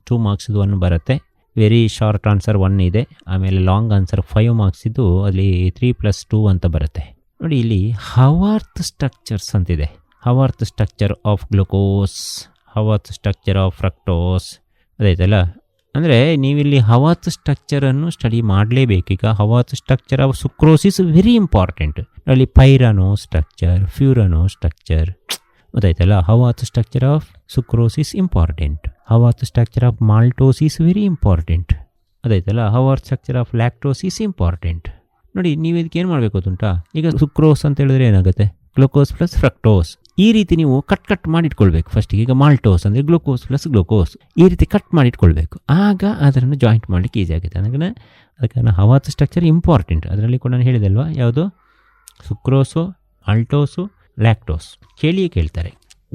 2 ಮಾರ್ಕ್ಸ್ದು 1 ಬರುತ್ತೆ. ವೆರಿ ಶಾರ್ಟ್ ಆನ್ಸರ್ 1 ಇದೆ. ಆಮೇಲೆ ಲಾಂಗ್ ಆನ್ಸರ್ 5 ಮಾರ್ಕ್ಸ್ ಇದ್ದು ಅಲ್ಲಿ 3+2 ಅಂತ ಬರುತ್ತೆ. ನೋಡಿ ಇಲ್ಲಿ ಹವಾರ್ತ್ ಸ್ಟ್ರಕ್ಚರ್ಸ್ ಅಂತಿದೆ. Haworth structure of glucose, Haworth structure of fructose ಅದಾಯ್ತಲ್ಲ. ಅಂದರೆ ನೀವಿಲ್ಲಿ ಹವಾರ್ತ್ ಸ್ಟ್ರಕ್ಚರನ್ನು ಸ್ಟಡಿ ಮಾಡಲೇಬೇಕು. ಈಗ Haworth structure of sucrose is very important. ಅಲ್ಲಿ ಪೈರಾನೋ ಸ್ಟ್ರಕ್ಚರ್, ಫ್ಯೂರನೋ ಸ್ಟ್ರಕ್ಚರ್ ಗೊತ್ತಾಯ್ತಲ್ಲ. Haworth structure of sucrose is important. Haworth structure of maltose is very important ಅದಾಯ್ತಲ್ಲ. Haworth structure of lactose is important. ನೋಡಿ ನೀವು ಇದಕ್ಕೆ ಏನು ಮಾಡಬೇಕು ಗೊತ್ತುಂಟಾ? ಈಗ ಸುಕ್ರೋಸ್ ಅಂತ ಹೇಳಿದ್ರೆ ಏನಾಗುತ್ತೆ? Glucose plus fructose. ಈ ರೀತಿ ನೀವು ಕಟ್ ಮಾಡಿಟ್ಕೊಳ್ಬೇಕು ಫಸ್ಟಿಗೆ. ಈಗ ಮಾಲ್ಟೋಸ್ ಅಂದರೆ ಗ್ಲುಕೋಸ್ ಪ್ಲಸ್ ಗ್ಲುಕೋಸ್, ಈ ರೀತಿ ಕಟ್ ಮಾಡಿಟ್ಕೊಳ್ಬೇಕು. ಆಗ ಅದನ್ನು ಜಾಯಿಂಟ್ ಮಾಡಲಿಕ್ಕೆ ಈಸಿ ಆಗುತ್ತೆ. ಅದಕ್ಕೆ ಹವಾರ್ತ್ ಸ್ಟ್ರಕ್ಚರ್ ಇಂಪಾರ್ಟೆಂಟ್. ಅದರಲ್ಲಿ ಕೂಡ ನಾನು ಹೇಳಿದೆ ಅಲ್ವಾ, ಯಾವುದು ಸುಕ್ರೋಸು, ಮಾಲ್ಟೋಸು, ಲ್ಯಾಕ್ಟೋಸ್. ಕೇಳ್ತಾರೆ,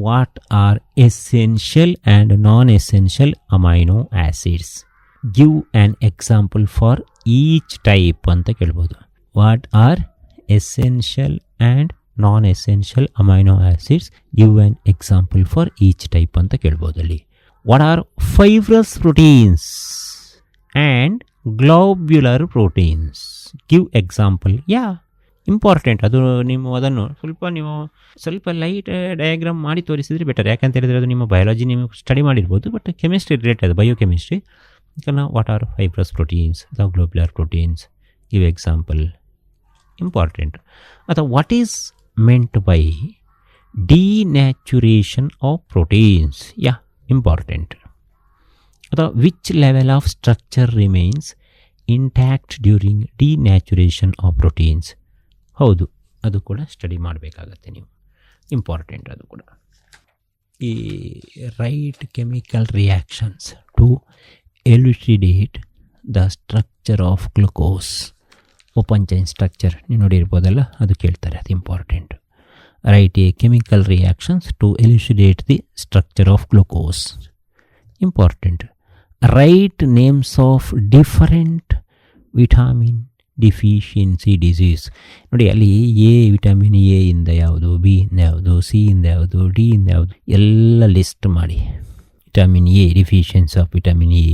what are essential and non essential amino acids? Give an example for each type ಅಂತ ಕೇಳ್ಬೋದು. What are essential and non essential amino acids, give an example for each type ಅಂತ ಕೇಳ್ಬೋದು. ಅಲ್ಲಿ what are fibrous proteins and globular proteins, give example. Important ಅದು. ಅದನ್ನು ಸ್ವಲ್ಪ ಲೈಟ್ ಡಯಾಗ್ರಾಮ್ ಮಾಡಿ ತೋರಿಸಿದರೆ ಬೆಟರ್. ಯಾಕಂತ ಹೇಳಿದರೆ ಅದು ನಿಮ್ಮ ಬಯಾಲಜಿ ನೀವು ಸ್ಟಡಿ ಮಾಡಿರ್ಬೋದು, but chemistry related, biochemistry. What are fibrous proteins ಅಥವಾ globular proteins, give example, important. ಅಥವಾ what is meant by denaturation of proteins, important. ಅಥವಾ which level of structure remains intact during denaturation of proteins. ಹೌದು, ಅದು ಕೂಡ ಸ್ಟಡಿ ಮಾಡಬೇಕಾಗತ್ತೆ ನೀವು, ಇಂಪಾರ್ಟೆಂಟ್ ಅದು ಕೂಡ. ಈ write chemical reactions to elucidate the structure of glucose. Open chain structure ನೀವು ನೋಡಿರ್ಬೋದಲ್ಲ, ಅದು ಕೇಳ್ತಾರೆ, ಅದು important. Write a chemical reactions to elucidate the structure of glucose, important. Write names of different vitamin deficiency disease. ನೋಡಿ ಅಲ್ಲಿ ವಿಟಮಿನ್ ಎ ಇಂದ ಯಾವುದು, ಬಿ ಇಂದ ಯಾವುದು, ಸಿ ಇಂದ ಯಾವುದು, ಡಿ ಇಂದ ಯಾವುದು ಎಲ್ಲ ಲಿಸ್ಟ್ ಮಾಡಿ. Vitamin A, deficiency of vitamin A,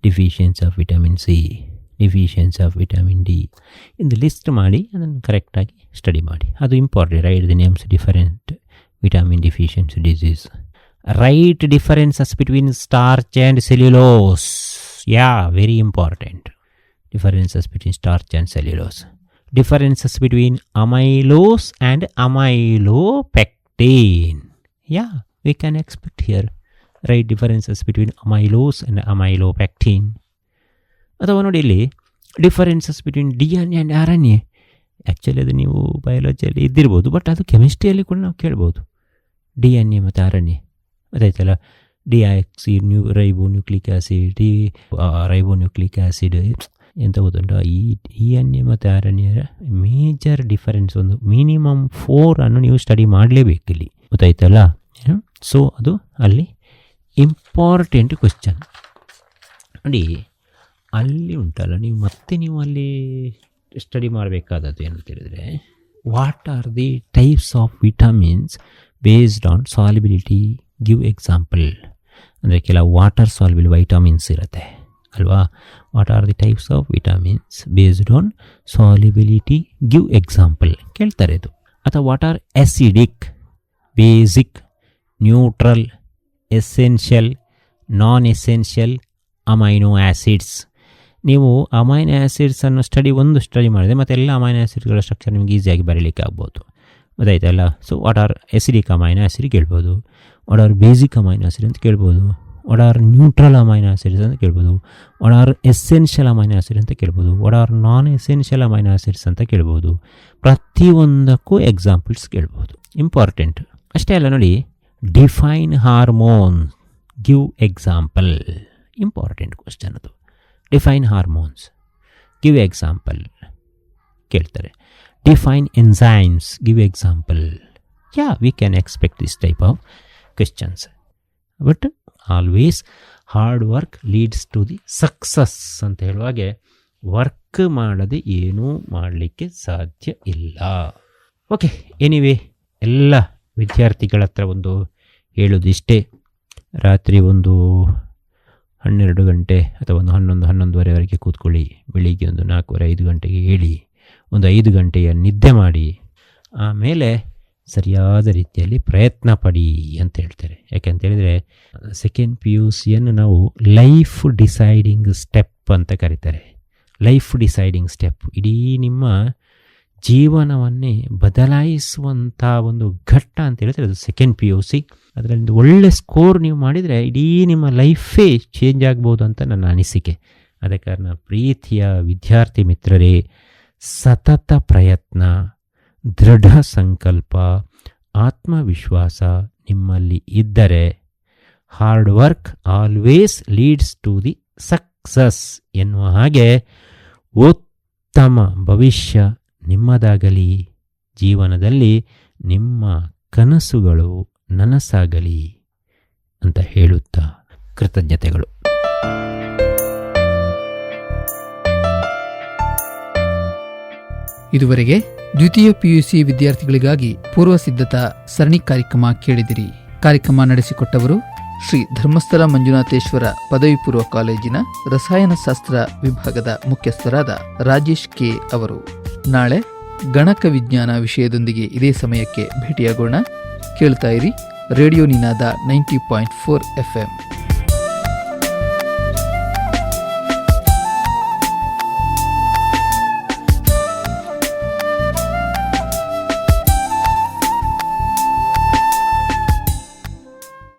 deficiency of vitamin C, deficiency of vitamin D ಇಂದು ಲಿಸ್ಟ್ ಮಾಡಿ ಅದನ್ನು ಕರೆಕ್ಟಾಗಿ ಸ್ಟಡಿ ಮಾಡಿ. ಅದು important. Write the names different vitamin deficiency disease. Write differences between starch and cellulose. Very important. Differences between starch and cellulose. Differences between amylose and amylopectin. We can expect here. Right, differences between amylose and amylopectin. ಅಥವಾ ನೋಡಿ ಇಲ್ಲಿ differences between DNA and RNA. Actually ಅದು ನೀವು ಬಯಾಲಜಿಯಲ್ಲಿ ಇದ್ದಿರ್ಬೋದು, ಬಟ್ ಅದು ಕೆಮಿಸ್ಟ್ರಿಯಲ್ಲಿ ಕೂಡ ನಾವು ಕೇಳ್ಬೋದು. DNA ಮತ್ತು RNA ಅದಾಯ್ತಲ್ಲ. Deoxyribonucleic acid, ribonucleic acid ಎಂತ ಗೊತ್ತುಂಟ. ಈ ಎಣ್ಣೆ ಮತ್ತು RNA ಮೇಜರ್ ಡಿಫರೆನ್ಸ್ ಒಂದು ಮಿನಿಮಮ್ 4 ಅನ್ನು ನೀವು ಸ್ಟಡಿ ಮಾಡಲೇಬೇಕಿಲ್ಲಿ, ಗೊತ್ತಾಯ್ತಲ್ಲ. ಸೊ ಅದು ಅಲ್ಲಿ ಇಂಪಾರ್ಟೆಂಟ್ ಕ್ವೆಶ್ಚನ್. ನೋಡಿ ಅಲ್ಲಿ ಉಂಟಲ್ಲ, ನೀವು ಅಲ್ಲಿ ಸ್ಟಡಿ ಮಾಡಬೇಕಾದದ್ದು ಏನು ಹೇಳಿದರೆ, what are the types of vitamins based on solubility, give example. ಅಂದರೆ ಕೆಲವು ವಾಟರ್ ಸಾಲ್ಯುಬಲ್ ವೈಟಮಿನ್ಸ್ ಇರುತ್ತೆ ಅಲ್ವಾ. What are the types of vitamins based on solubility, give example ಕೇಳ್ತಾರೆ ಇದು. ಅಥವಾ what are acidic, basic, neutral, essential, non essential amino acids. ನೀವು ಅಮೈನೋ ಆ್ಯಸಿಡ್ಸನ್ನು ಸ್ಟಡಿ ಮಾಡಿದೆ ಮತ್ತು ಎಲ್ಲ ಅಮೈನೋ ಆ್ಯಸಿಡ್ಗಳ ಸ್ಟ್ರಕ್ಚರ್ ನಿಮಗೆ ಈಸಿಯಾಗಿ ಬರೀಲಿಕ್ಕೆ ಆಗ್ಬೋದು, ಗೊತ್ತಾಯ್ತಲ್ಲ. So what are acidic amino acid ಕೇಳ್ಬೋದು, what are basic amino acid ಅಂತ ಕೇಳ್ಬೋದು, what are neutral amino acids ಅಂತ ಕೇಳ್ಬೋದು, what are essential amino acid ಅಂತ ಕೇಳ್ಬೋದು, what are non essential amino acids ಅಂತ ಕೇಳ್ಬೋದು. ಪ್ರತಿಯೊಂದಕ್ಕೂ ಎಕ್ಸಾಂಪಲ್ಸ್ ಕೇಳ್ಬೋದು, ಇಂಪಾರ್ಟೆಂಟ್. ಅಷ್ಟೇ ಅಲ್ಲ ನೋಡಿ, define hormone, give example, important question ಅದು. ಡಿಫೈನ್ ಹಾರ್ಮೋನ್ಸ್, ಗಿವ್ ಎಕ್ಸಾಂಪಲ್ ಕೇಳ್ತಾರೆ. Define enzymes, give example. We can expect this type of questions. But always hard work leads to the success ಅಂತ ಹೇಳುವಾಗೆ ವರ್ಕ್ ಮಾಡದೆ ಏನೂ ಮಾಡಲಿಕ್ಕೆ ಸಾಧ್ಯ ಇಲ್ಲ. ಓಕೆ, ಎನಿವೇ ಎಲ್ಲ ವಿದ್ಯಾರ್ಥಿಗಳ ಹತ್ರ ಒಂದು ಹೇಳೋದಿಷ್ಟೇ, ರಾತ್ರಿ ಒಂದು 12 ಗಂಟೆ ಅಥವಾ ಒಂದು 11-11:30ವರೆಗೆ ಕೂತ್ಕೊಳ್ಳಿ, ಬೆಳಿಗ್ಗೆ ಒಂದು 4:30-5 ಗಂಟೆಗೆ ಹೇಳಿ, ಒಂದು 5 ಗಂಟೆಯ ನಿದ್ದೆ ಮಾಡಿ, ಆಮೇಲೆ ಸರಿಯಾದ ರೀತಿಯಲ್ಲಿ ಪ್ರಯತ್ನ ಪಡಿ ಅಂತ ಹೇಳ್ತಾರೆ. ಯಾಕೆಂತೇಳಿದರೆ ಸೆಕೆಂಡ್ PUCಯನ್ನು ನಾವು ಲೈಫ್ ಡಿಸೈಡಿಂಗ್ ಸ್ಟೆಪ್ ಅಂತ ಕರೀತಾರೆ. ಲೈಫ್ ಡಿಸೈಡಿಂಗ್ ಸ್ಟೆಪ್ ಇಡೀ ನಿಮ್ಮ ಜೀವನವನ್ನೇ ಬದಲಾಯಿಸುವಂಥ ಒಂದು ಘಟ್ಟ ಅಂತ ಹೇಳಿದರೆ ಅದು ಸೆಕೆಂಡ್ PUC. ಅದರಲ್ಲಿ ಒಳ್ಳೆ ಸ್ಕೋರ್ ನೀವು ಮಾಡಿದರೆ ಇಡೀ ನಿಮ್ಮ ಲೈಫೇ ಚೇಂಜ್ ಆಗ್ಬೋದು ಅಂತ ನನ್ನ ಅನಿಸಿಕೆ. ಅದ ಕಾರಣ ಪ್ರೀತಿಯ ವಿದ್ಯಾರ್ಥಿ ಮಿತ್ರರೇ, ಸತತ ಪ್ರಯತ್ನ, ದೃಢ ಸಂಕಲ್ಪ, ಆತ್ಮವಿಶ್ವಾಸ ನಿಮ್ಮಲ್ಲಿ ಇದ್ದರೆ hard work always leads to the success ಎನ್ನುವ ಹಾಗೆ ಉತ್ತಮ ಭವಿಷ್ಯ ನಿಮ್ಮದಾಗಲಿ, ಜೀವನದಲ್ಲಿ ನಿಮ್ಮ ಕನಸುಗಳು ನನಸಾಗಲಿ ಅಂತ ಹೇಳುತ್ತಾ ಕೃತಜ್ಞತೆಗಳು. ಇದುವರೆಗೆ ದ್ವಿತೀಯ PUC ವಿದ್ಯಾರ್ಥಿಗಳಿಗಾಗಿ ಪೂರ್ವ ಸಿದ್ಧತಾ ಸರಣಿ ಕಾರ್ಯಕ್ರಮ ಕೇಳಿದಿರಿ. ಕಾರ್ಯಕ್ರಮ ನಡೆಸಿಕೊಟ್ಟವರು ಶ್ರೀ ಧರ್ಮಸ್ಥಳ ಮಂಜುನಾಥೇಶ್ವರ ಪದವಿ ಪೂರ್ವ ಕಾಲೇಜಿನ ರಸಾಯನಶಾಸ್ತ್ರ ವಿಭಾಗದ ಮುಖ್ಯಸ್ಥರಾದ ರಾಜೇಶ್ ಕೆ ಅವರು. ನಾಳೆ ಗಣಕ ವಿಜ್ಞಾನ ವಿಷಯದೊಂದಿಗೆ ಇದೇ ಸಮಯಕ್ಕೆ ಭೇಟಿಯಾಗೋಣ. ಕೇಳ್ತಾ ಇರಿ ರೇಡಿಯೋ ನಿನಾದ 90.4 FM.